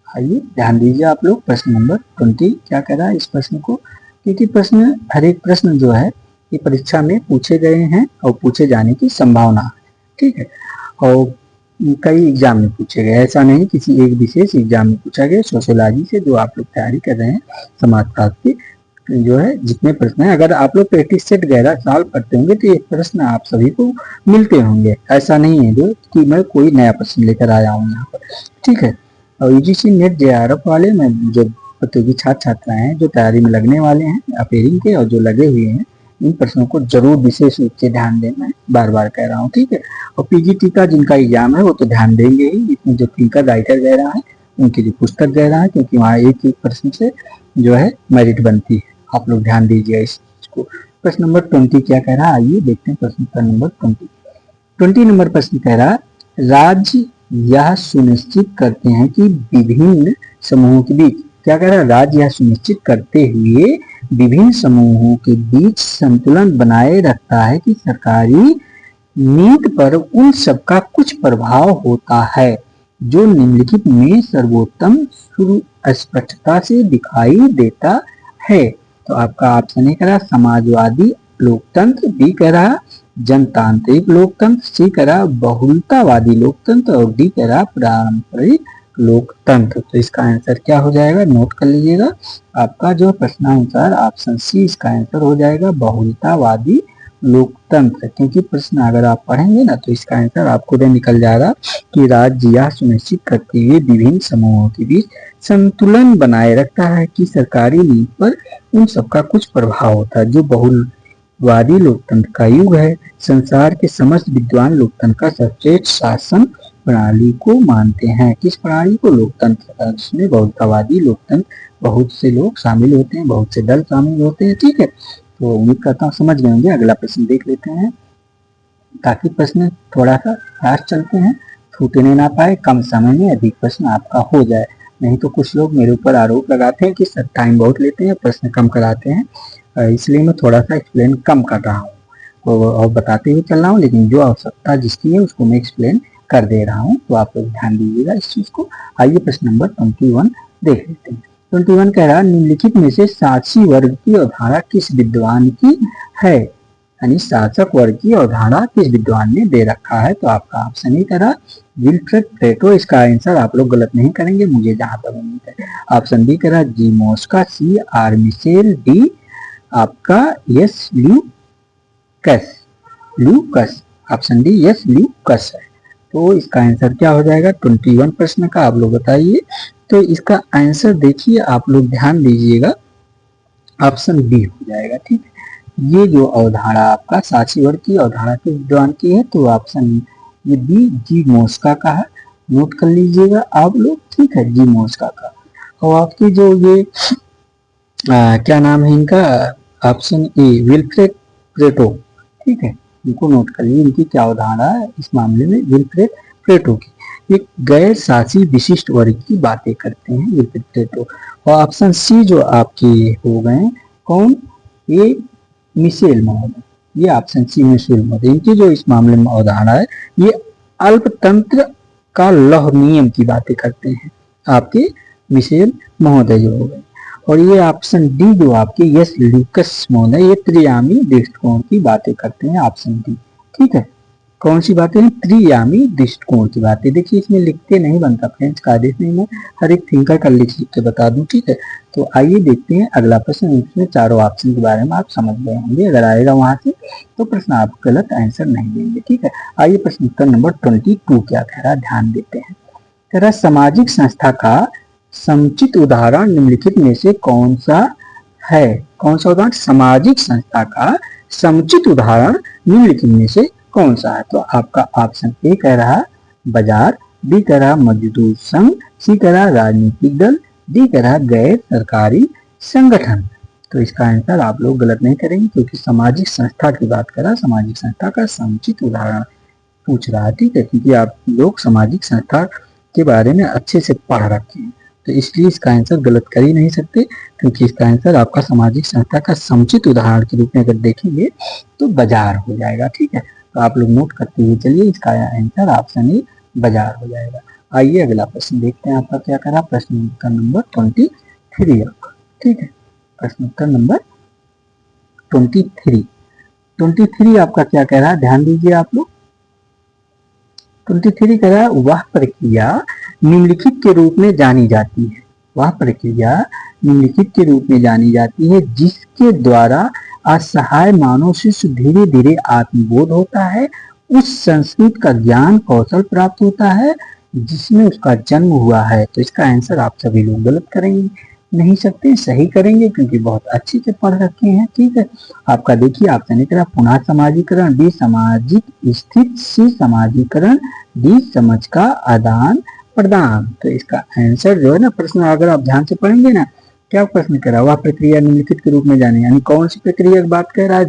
आइए ध्यान दीजिए आप लोग, प्रश्न नंबर 20 क्या कह रहा है इस प्रश्न को, क्योंकि प्रश्न हर एक प्रश्न जो है ये परीक्षा में पूछे गए हैं और पूछे जाने की संभावना है, ठीक है। और कई एग्जाम में पूछे गए, ऐसा नहीं किसी एक विशेष एग्जाम में पूछा गया। सोशियोलॉजी से जो आप लोग तैयारी कर रहे हैं, समाजशास्त्र की जो है जितने प्रश्न है, अगर आप लोग प्रैक्टिस सेट 11 साल पढ़ते होंगे तो ये प्रश्न आप सभी को मिलते होंगे। ऐसा नहीं है जो कि मैं कोई नया प्रश्न लेकर आया हूँ यहाँ पर, ठीक है। और यूजीसी नेट जेआरएफ वाले में जो प्रतियोगी छात्र छात्राएं हैं जो तैयारी में लगने वाले हैं अपेयरिंग के और जो लगे हुए हैं, इन प्रश्नों को जरूर विशेष रूप से ध्यान देना है, बार बार कह रहा हूँ, ठीक है। और पीजीटी का जिनका एग्जाम है वो तो ध्यान देंगे ही, इसमें जो थिंकर राइटर वगैरह है उनकी जो पुस्तक वगैरह है, क्योंकि वहाँ एक एक प्रश्न से जो है मेरिट बनती है। आप लोग ध्यान दीजिए इस चीज को। प्रश्न नंबर 20 क्या कह रहा है, आइए देखते हैं प्रश्न का नंबर 20 नंबर प्रश्न कह रहा है राज्य यह सुनिश्चित करते हैं कि विभिन्न समूहों के बीच, क्या कह रहा है, राज्य यह सुनिश्चित करते हुए विभिन्न समूहों के बीच संतुलन बनाए रखता है कि सरकारी नीति पर उन सबका कुछ प्रभाव होता है जो निम्नलिखित में सर्वोत्तम स्पष्टता से दिखाई देता है। तो आपका ऑप्शन ए कह रहा समाजवादी लोकतंत्र, बी कह रहा जनतांत्रिक लोकतंत्र, सी कह रहा बहुलतावादी लोकतंत्र और डी कह रहा पारंपरिक लोकतंत्र। तो इसका आंसर क्या हो जाएगा, नोट कर लीजिएगा। आपका जो प्रश्नानुसार ऑप्शन सी इसका आंसर हो जाएगा बहुलतावादी लोकतंत्र, क्योंकि प्रश्न अगर आप पढ़ेंगे ना तो इसका आंसर आपको निकल जाएगा कि राज्य यह सुनिश्चित करते हुए विभिन्न समूहों के बीच संतुलन बनाए रखता है कि सरकारी नीति पर उन सबका कुछ प्रभाव होता है। जो बहुलवादी लोकतंत्र का युग है, संसार के समस्त विद्वान लोकतंत्र का सर्वश्रेष्ठ शासन प्रणाली को मानते हैं। किस प्रणाली को, लोकतंत्र, जिसमें बहुलतावादी लोकतंत्र बहुत से लोग शामिल होते हैं, बहुत से दल शामिल होते हैं, ठीक है। तो उम्मीद करता हूँ समझ गए होंगे। अगला प्रश्न देख लेते हैं, ताकि प्रश्न थोड़ा सा फास्ट चलते हैं, छूटने ना पाए, कम समय में अधिक प्रश्न आपका हो जाए। नहीं तो कुछ लोग मेरे ऊपर आरोप लगाते हैं कि सर टाइम बहुत लेते हैं, प्रश्न कम कराते हैं, इसलिए मैं थोड़ा सा एक्सप्लेन कम कर रहा हूँ और बताते हुए चल रहा हूँ, लेकिन जो आवश्यकता जिसकी है उसको मैं एक्सप्लेन कर दे रहा हूँ, तो आप लोग ध्यान दीजिएगा इस चीज को। आइए प्रश्न नंबर 21 देख लेते हैं। 21 कह रहा है, निम्नलिखित में से शासी वर्ग की अवधारणा किस विद्वान की है, यानी शासक वर्ग की अवधारणा किस विद्वान ने दे रखा है। तो आपका ऑप्शन ही करा विल्फ्रेड प्लेटो। इसका आंसर आप लोग गलत नहीं करेंगे, मुझे जहां तक उम्मीद है। ऑप्शन बी करा G Mosca, C R Michels, D आपका S Lukes. Option D S Lukes है। तो इसका आंसर क्या हो जाएगा 21 प्रश्न का, आप लोग बताइए। तो इसका आंसर देखिए, आप लोग ध्यान दीजिएगा, ऑप्शन बी हो जाएगा। ठीक है, ये जो अवधारणा आपका शासी वर्ग की अवधारणा के विद्वान की है, तो ऑप्शन ये बी जी मोस्का का है, नोट कर लीजिएगा आप लोग। ठीक है, जी मोस्का का। और आपकी जो ये क्या नाम है इनका, ऑप्शन ए विल्फ्रेड प्लेटो। ठीक है, इनको नोट कर लीजिए, इनकी क्या अवधारणा है इस मामले में, विल्फ्रेड प्लेटो की एक गैर शासी विशिष्ट वर्ग की बातें करते हैं विल्फ्रेड प्लेटो। और ऑप्शन सी जो आपके हो गए कौन, ये मिशेल महोदय, ये ऑप्शन सी मिशेल महोदय, इनकी जो इस मामले में अवधारणा है, ये अल्पतंत्र का लौह नियम की बातें करते हैं आपके मिशेल महोदय जो हो गए। और ये ऑप्शन डी जो आपके यस ल्यूकस महोदय, ये त्रियामी दृष्टिकोण की बातें करते हैं, ऑप्शन डी। ठीक है, कौन सी बातें हैं, त्रियामी दृष्टिकोण की बातें। देखिए इसमें लिखते नहीं बनता फ्रेंड्स, का आदेश नहीं, मैं हर एक थिंकर का लिख के बता दूं। ठीक है, तो आइए देखते हैं अगला प्रश्न। इसमें चारों ऑप्शन के बारे में आप समझ गए होंगे, अगर आएगा वहां से तो प्रश्न आप गलत आंसर नहीं देंगे। ठीक है, आइए प्रश्न उत्तर नंबर 22 क्या कह रहा है, ध्यान देते हैं। कह रहा सामाजिक संस्था का समुचित उदाहरण निम्नलिखित में से कौन सा है। कौन सा उदाहरण, सामाजिक संस्था का समुचित उदाहरण निम्नलिखित में से कौन सा है। तो आपका ऑप्शन ए कह रहा बाजार, बी कह रहा मजदूर संघ, सी कह रहा राजनीतिक दल, डी कह रहा गैर सरकारी संगठन। तो इसका आंसर आप लोग गलत नहीं करेंगे, क्योंकि सामाजिक संस्था की बात कर रहा, सामाजिक संस्था का समुचित उदाहरण पूछ रहा है। ठीक है, क्योंकि आप लोग सामाजिक संस्था के बारे में अच्छे से पढ़ रखे हैं, तो इसलिए इसका आंसर गलत कर ही नहीं सकते, क्योंकि इसका आंसर आपका सामाजिक संस्था का समुचित उदाहरण के रूप में अगर देखेंगे तो बाजार हो जाएगा। ठीक है, तो आप लोग नोट करते हुए चलिए, इसका आंसर ऑप्शन ए बाजार हो जाएगा। आइए अगला प्रश्न देखते हैं, आपका क्या करा, प्रश्न उत्तर नंबर 23 आपका। ठीक है, प्रश्न उत्तर नंबर 23 आपका क्या कह रहा है, ध्यान दीजिए आप लोग। 23 कह रहा है वह प्रक्रिया निम्नलिखित के रूप में जानी जाती है, वह प्रक्रिया निम्नलिखित के रूप में जानी जाती है जिसके द्वारा असहाय मानव शिशु धीरे धीरे आत्मबोध होता है, उस संस्कृत का ज्ञान कौशल प्राप्त होता है जिसमें उसका जन्म हुआ है। तो इसका आंसर आप सभी लोग गलत करेंगे नहीं सकते, सही करेंगे, क्योंकि बहुत अच्छे से पढ़ रखे हैं। ठीक है, आपका देखिए ऑप्शन एक पुनः समाजीकरण, बी सामाजिक स्थिति, सी समाजीकरण, डी समझ का आदान प्रदान। तो इसका आंसर जो है ना, प्रश्न अगर आप ध्यान से पढ़ेंगे ना, क्या प्रश्न कह रहा है, वह प्रक्रिया निम्नलिखित के रूप में जाने, यानी कौन सी प्रक्रिया की बात कर रहा है,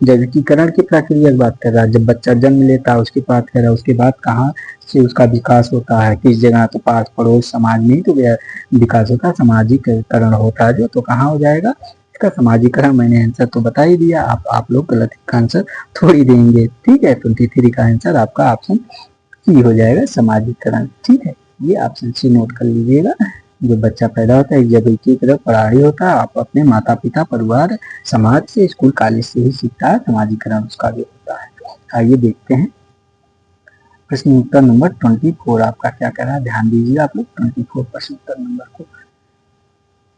जैविकीकरण की प्रक्रिया की बात कर रहा है। जब बच्चा जन्म लेता है उसकी बात कर रहा है, उसके बाद कहाँ से उसका विकास होता है, किस जगह, तो पास पड़ोस समाज में ही तो विकास होता है, सामाजिकरण होता है जो, तो कहाँ हो जाएगा इसका समाजीकरण। मैंने आंसर तो बता ही दिया, आप लोग गलत का आंसर थोड़ी देंगे। ठीक है, 23 का आंसर आपका ऑप्शन सी हो जाएगा, समाजीकरण। ठीक है, ये ऑप्शन सी नोट कर लीजिएगा। जो बच्चा पैदा होता है एक जगह की तरफ पढ़ाई होता है, आप अपने माता पिता परिवार समाज से स्कूल कॉलेज से ही सीखता है, समाजीकरण उसका भी होता है। आइए देखते हैं प्रश्न उत्तर नंबर 24 आपका क्या कह रहा है, ध्यान दीजिए आप लोग 24 प्रश्न उत्तर नंबर को।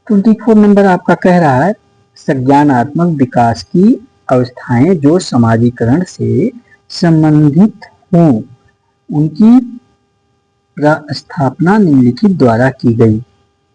24 नंबर आपका कह रहा है संज्ञानात्मक विकास की अवस्थाएं जो समाजीकरण से संबंधित हों उनकी स्थापना निम्नलिखित द्वारा की गई।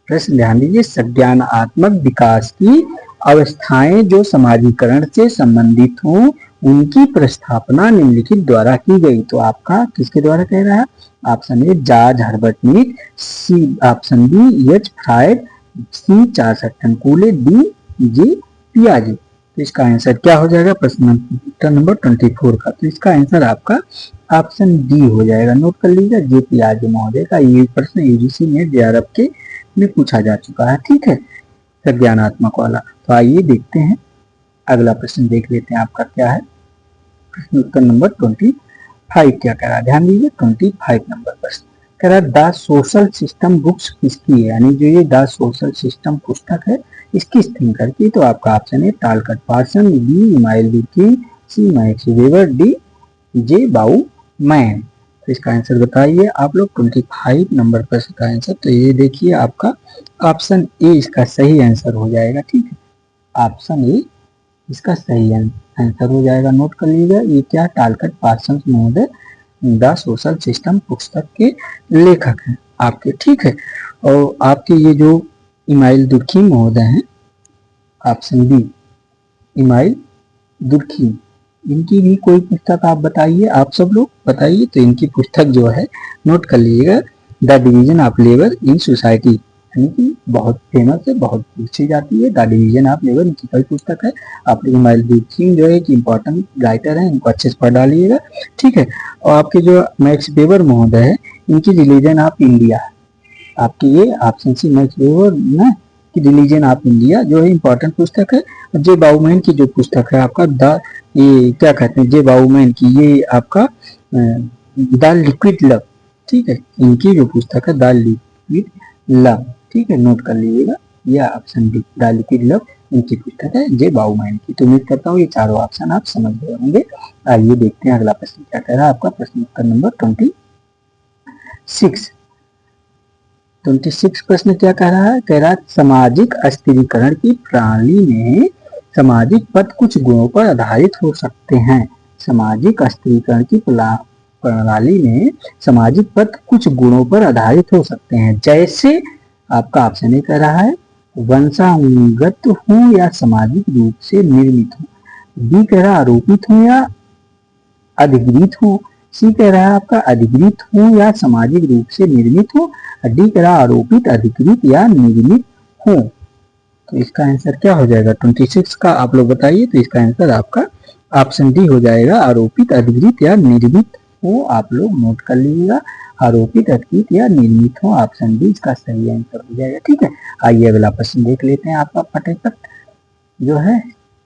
प्रश्न ध्यान दीजिए, संज्ञानात्मक विकास की अवस्थाएं जो समाजीकरण से संबंधित हों उनकी प्रस्थापना निम्नलिखित द्वारा की गई। तो आपका किसके द्वारा कह रहा है, option A George Herbert Mead, C option B H Freud, C Charles Horton Cooley, D J पियाजे। तो इसका आंसर क्या हो जाएगा प्रश्न उत्तर नंबर 24 का। तो इसका आंसर आपका ऑप्शन डी हो जाएगा। नोट कर लीजिए, जेपी आर्य महोदय का ये प्रश्न यूजीसी नेट जेआरएफ के में पूछा जा चुका है। ठीक है, संज्ञानात्मक वाला। तो आइए देखते हैं अगला प्रश्न, देख लेते हैं आपका क्या है। प्रश्न उत्तर नंबर 25 क्या कह रहा है, ध्यान दीजिए। 25 नंबर प्रश्न कह रहा है द सोशल सिस्टम बुक्स किसकी है, यानी जो ये द सोशल सिस्टम पुस्तक है इसकी थिंकर की। तो आपका ऑप्शन है Talcott Parson, B Emile Durkheim, C Max Weber, D J Bauman. तो इसका आंसर बताइए आप लोग 25 नंबर प्रश्न का आंसर। तो ये देखिए आपका ऑप्शन ए इसका सही आंसर हो जाएगा। ठीक है, ऑप्शन ए इसका सही आंसर हो जाएगा। नोट कर लीजिएगा, ये क्या टालकट पार्सन महोदय द सोशल सिस्टम पुस्तक के लेखक हैं आपके। ठीक है, और आपके ये जो इमाइल दुर्खिम महोदय हैं, ऑप्शन बी इमाइल दुर्खिम, इनकी भी कोई पुस्तक आप बताइए, आप सब लोग बताइए। तो इनकी पुस्तक जो है नोट कर लीजिएगा, the division of labour in society, यानी कि बहुत फेमस है, बहुत पूछी जाती है। द डिवीजन ऑफ लेबर इनकी कई पुस्तक है। आप लोग इमाइल दुर्खिम जो है कि इंपॉर्टेंट राइटर है, इनको अच्छे से पढ़ डालिएगा। ठीक है, और आपके जो मैक्स वेबर महोदय है इनकी रिलीजन ऑफ इंडिया, आपकी ये ऑप्शन सी मैक्स वेबर ना की रिलीजन ऑफ इंडिया जो है इंपॉर्टेंट पुस्तक है। जे बाउमैन की जो पुस्तक है आपका द, ये क्या कहते हैं, जे बाउमैन की ये आपका द लिक्विड लव। ठीक है, इनकी जो पुस्तक है द लिक्विड लव। ठीक है, नोट कर लीजिएगा, यह option D the liquid love इनकी पुस्तक है जे बाउमैन की। तो उम्मीद करता हूँ ये चारों ऑप्शन आप समझ गए होंगे। आइए देखते हैं अगला प्रश्न क्या कह रहा है आपका। प्रश्न उत्तर नंबर 26 प्रश्न क्या कह रहा है, कह रहा है सामाजिक स्थिरीकरण की प्रणाली में सामाजिक पद कुछ गुणों पर आधारित हो सकते हैं। सामाजिक स्थिरीकरण की प्रणाली में सामाजिक पद कुछ गुणों पर आधारित हो सकते हैं, जैसे आपका ऑप्शन ए कह रहा है वंशानुगत हूं या सामाजिक रूप से निर्मित हूं, बी कह रहा है आरोपित हूं या अधिगृहित हूं, सी कह रहा है आपका अधिगृहित हूं या सामाजिक रूप से निर्मित हूं, डी कह रहा है आरोपित अधिगृहित या निर्मित हूं। तो इसका आंसर क्या हो जाएगा 26 का, आप लोग बताइए। तो इसका आंसर आपका ऑप्शन डी हो जाएगा, आरोपित अधिगृहित या निर्मित हो। आप लोग नोट कर लीजिएगा, आरोपित अधिगृहित या निर्मित हो, ऑप्शन डी इसका सही आंसर हो जाएगा। ठीक है, आइए अगला प्रश्न देख लेते हैं आपका फटाफट जो है।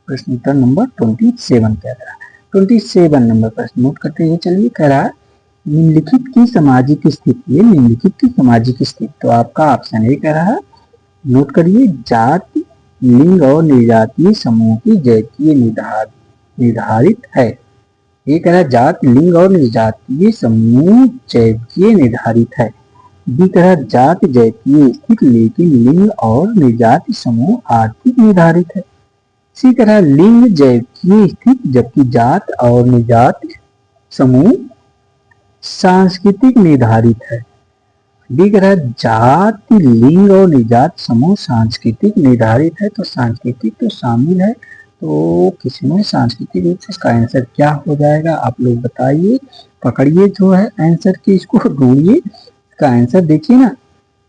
प्रश्न उत्तर नंबर 27 क्या कह रहा है, 27 नंबर प्रश्न नोट करते हुए चलिए। कह रहा है निम्नलिखित की सामाजिक स्थिति, निम्नलिखित की सामाजिक स्थिति। तो आपका ऑप्शन ए कह रहा है, नोट करिए, जाति लिंग और निर्जातीय समूह की जैकीय निर्धारित है। ये कह रहा है जाति लिंग और निर्जातीय समूह जैकीय निर्धारित है। बी कह रहा है जाति जैकीय स्थित लेकिन लिंग और निर्जातीय समूह आर्थिक निर्धारित है। सी कह रहा है लिंग जैकीय स्थित जबकि जात और निर्जातीय समूह सांस्कृतिक निर्धारित है। डी कह रहा है जाति लिंग और निर्जात समूह सांस्कृतिक निर्धारित है। तो सांस्कृतिक तो शामिल है, तो किसमें सांस्कृतिक रूप से, इसका आंसर क्या हो जाएगा आप लोग बताइए। पकड़िए जो है आंसर की, इसको ढूंढिए। इसका आंसर देखिए ना,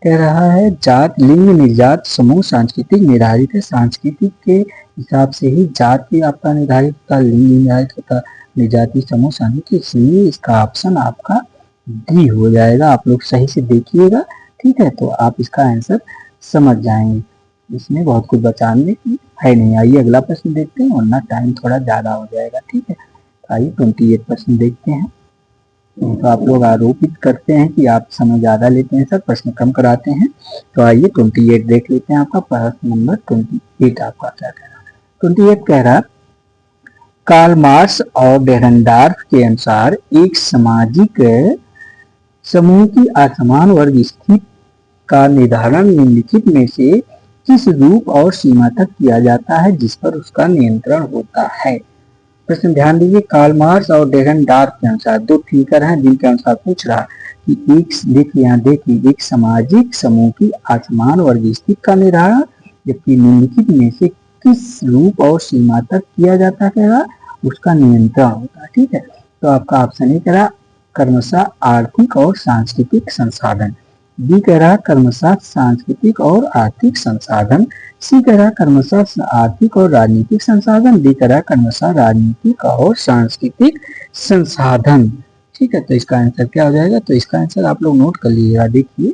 कह रहा है जात लिंग निर्जात समूह सांस्कृतिक निर्धारित है। सांस्कृतिक के हिसाब से ही जाति आपका निर्धारित होता, लिंग निर्धारित होता, निर्जातीय समूह सांस्कृतिक, इसलिए इसका ऑप्शन आपका डी हो जाएगा। आप लोग सही से देखिएगा। ठीक है, तो आप इसका आंसर समझ जाएंगे, इसमें बहुत कुछ बचाने की है नहीं। आइए अगला प्रश्न देखते हैं, वरना टाइम थोड़ा ज्यादा हो जाएगा। ठीक है, आइए 28 प्रश्न देखते हैं। तो आप लोग आरोपित करते हैं कि आप समय ज्यादा लेते हैं सर, प्रश्न कम कराते हैं। तो आइए 28 देख लेते हैं। आपका प्रश्न नंबर 28 आपका क्या कह रहा है। 28 कह रहा है कार्ल मार्क्स और डेहरनडार्फ के अनुसार एक सामाजिक समूह की असमान वर्ग स्थिति का निर्धारण निम्नलिखित में से किस रूप और सीमा तक किया जाता है जिस पर उसका नियंत्रण होता है। प्रश्न ध्यान दीजिए, कार्ल मार्क्स और डेहरनडार्फ के अनुसार दो थिंकर हैं जिनके अनुसार पूछ रहा है कि एक, देखिए यहाँ देखिए, एक सामाजिक समूह की असमान वर्ग स्थिति का निर्धारण जबकि निम्नलिखित में से किस रूप और सीमा तक किया जाता है उसका नियंत्रण होता है। ठीक है, तो आपका ऑप्शन ए कह रहा क्रमशः आर्थिक और सांस्कृतिक संसाधन, बी कह रहा कर्मशास्त्र सांस्कृतिक और आर्थिक संसाधन, सी कह रहा कर्मशास्त्र आर्थिक और राजनीतिक संसाधन, डी कह रहा कर्मशास्त्र राजनीतिक और सांस्कृतिक संसाधन। ठीक है, तो इसका आंसर क्या हो जाएगा? तो इसका आंसर आप लोग नोट कर लीजिएगा, देखिए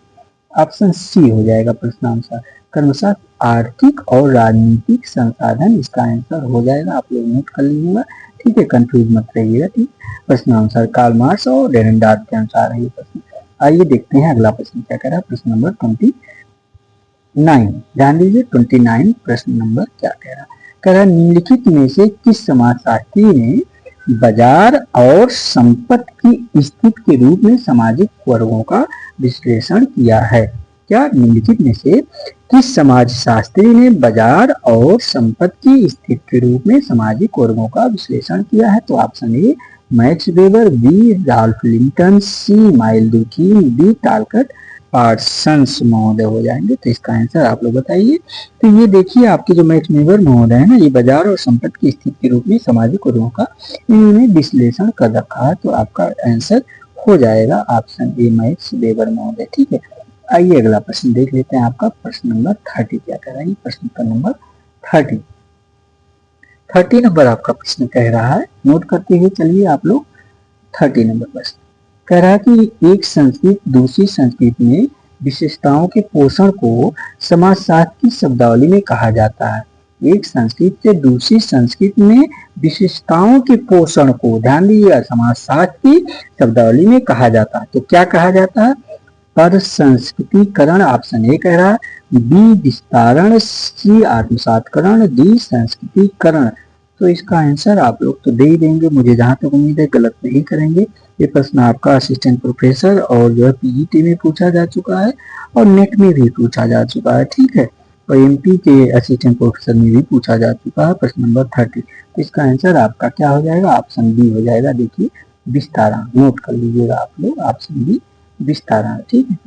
ऑप्शन सी हो जाएगा प्रश्नानुसार, कर्मशास्त्र आर्थिक और राजनीतिक संसाधन इसका आंसर हो जाएगा। आप लोग नोट कर लीजिएगा, ठीक है, कंफ्यूज मत रहिएगा। ठीक, प्रश्नानुसार कार्ल मार्क्स और डेरेनडार्फ के अनुसार है ये प्रश्न। आइए देखते हैं अगला प्रश्न क्या कह रहा है। प्रश्न नंबर 29, ध्यान दीजिए 29 प्रश्न नंबर क्या कह रहा है निम्नलिखित में से किस समाजशास्त्री ने बाजार और संपत्ति की स्थिति के रूप में सामाजिक वर्गों का विश्लेषण किया है? क्या निम्नलिखित में से किस समाजशास्त्री ने बाजार और संपत्ति की स्थिति के रूप में सामाजिक वर्गों का विश्लेषण किया है? तो option A Max Weber, B Ralph Linton, C Emile Durkheim, D Talcott Parsons महोदय हो जाएंगे। तो इसका आंसर आप लोग बताइए। तो ये देखिए आपके जो मैक्स वेबर महोदय है ना, ये बाजार और संपत्ति की स्थिति के रूप में सामाजिक वर्गों का इन्होंने विश्लेषण कर रखा है। तो आपका आंसर हो जाएगा ऑप्शन ए मैक्स वेबर महोदय। ठीक है, आइए अगला प्रश्न देख लेते हैं। आपका प्रश्न नंबर 30 क्या कह रहा है? प्रश्न का नंबर 30 नंबर आपका प्रश्न कह रहा है, नोट करते हुए चलिए आप लोग। 30 नंबर प्रश्न कह रहा है कि एक संस्कृति दूसरी संस्कृति में विशेषताओं के पोषण को समाजशास्त्र की शब्दावली में कहा जाता है। एक संस्कृति से दूसरी संस्कृति में विशेषताओं के पोषण को, ध्यान दीजिएगा, समाजशास्त्र की शब्दावली में कहा जाता है। तो क्या कहा जाता है? पर संस्कृतिकरण ऑप्शन ए कह रहा है, बी विस्तारण, सी आत्मसातकरण, डी संस्कृतिकरण। तो इसका आंसर आप लोग तो दे ही देंगे, मुझे जहां तक उम्मीद है गलत नहीं करेंगे। ये प्रश्न आपका असिस्टेंट प्रोफेसर और जो है पीजीटी में पूछा जा चुका है और नेट में भी पूछा जा चुका है। ठीक है, और एमपी के असिस्टेंट प्रोफेसर में भी पूछा जा चुका है प्रश्न नंबर 30। तो इसका आंसर आपका क्या हो जाएगा? ऑप्शन बी हो जाएगा। देखिए विस्तारण, नोट कर लीजिएगा आप लोग, ऑप्शन बी विस्तारण। ठीक है,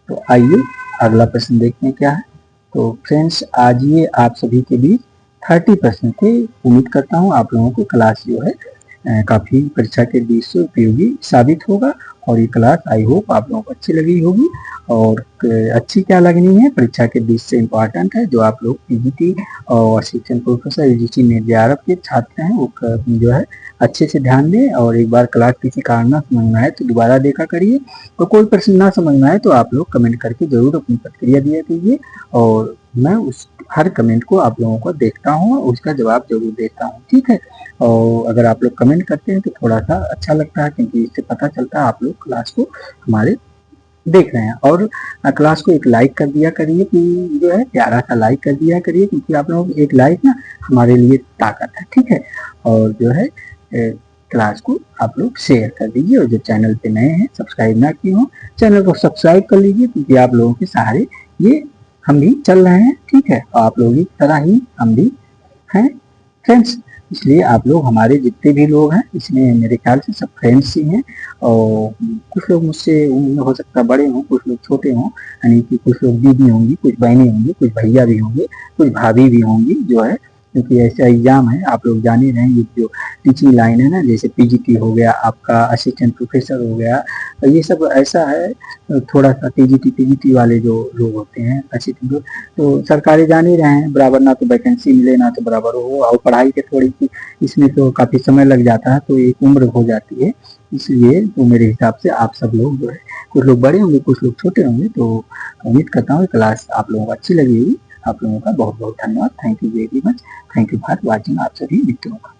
तो आइए अगला प्रश्न देखते हैं क्या है। तो फ्रेंड्स आज ये आप सभी के बीच 30 प्रश्न थे। उम्मीद करता हूँ आप लोगों को क्लास जो है काफी परीक्षा के दृष्टि से उपयोगी साबित होगा और ये क्लास आई होप आप लोगों को अच्छी लगी होगी। और अच्छी क्या लगनी है, परीक्षा के दृष्टि से इम्पोर्टेंट है। जो आप लोग पीजीटी और असिस्टेंट प्रोफेसर यूजीसी ने जेआरएफ के छात्र हैं वो जो है अच्छे से ध्यान दें और एक बार क्लास किसी कारण ना समझ में आए तो दोबारा देखा करिए। और कोई प्रश्न ना समझ में आए तो आप लोग कमेंट करके जरूर अपनी प्रतिक्रिया दिया कीजिए और मैं उस हर कमेंट को आप लोगों को देखता हूँ और उसका जवाब जरूर देता हूँ। ठीक है, और अगर आप लोग कमेंट करते हैं तो थोड़ा सा अच्छा लगता है क्योंकि इससे पता चलता है आप लोग क्लास को हमारे देख रहे हैं। और क्लास को एक लाइक कर दिया करिए कि जो है प्यारा सा लाइक कर दिया करिए क्योंकि आप लोग एक लाइक ना हमारे लिए ताकत है। ठीक है, और जो है क्लास को आप लोग शेयर कर दीजिए और जो चैनल पे नए हैं सब्सक्राइब ना किए हो चैनल को सब्सक्राइब कर लीजिए क्योंकि आप लोगों के सहारे ये हम भी चल रहे हैं। ठीक है, आप लोगों की तरह ही हम भी हैं फ्रेंड्स, इसलिए आप लोग हमारे जितने भी लोग हैं इसमें मेरे ख्याल से सब फ्रेंड्स ही हैं। और कुछ लोग मुझसे उम्र में हो सकता है बड़े हों, कुछ लोग छोटे हों, यानी कि कुछ लोग दीदी होंगी, कुछ बहनें होंगी, कुछ भैया भी होंगे, कुछ भाभी भी होंगी जो है, क्योंकि ऐसा एग्जाम है आप लोग जान ही रहे हैं। ये जो टीचिंग लाइन है ना, जैसे पीजीटी हो गया, आपका असिस्टेंट प्रोफेसर हो गया, ये सब ऐसा है थोड़ा सा पीजीटी वाले जो लोग होते हैं असिस्टेंट, तो सरकारी जान ही रहे हैं, बराबर ना तो वैकेंसी मिले ना तो बराबर हो, और पढ़ाई के थोड़ी सी इसमें तो काफ़ी समय लग जाता है, तो एक उम्र हो जाती है। इसलिए तो मेरे हिसाब से आप सब लोग जो है, कुछ लोग बड़े होंगे कुछ लोग छोटे होंगे, तो उम्मीद करता हूँ क्लास आप लोगों को अच्छी लगी होगी। आप लोगों का बहुत बहुत धन्यवाद। Thank you very much. Thank you for watching आप सभी मित्रों का।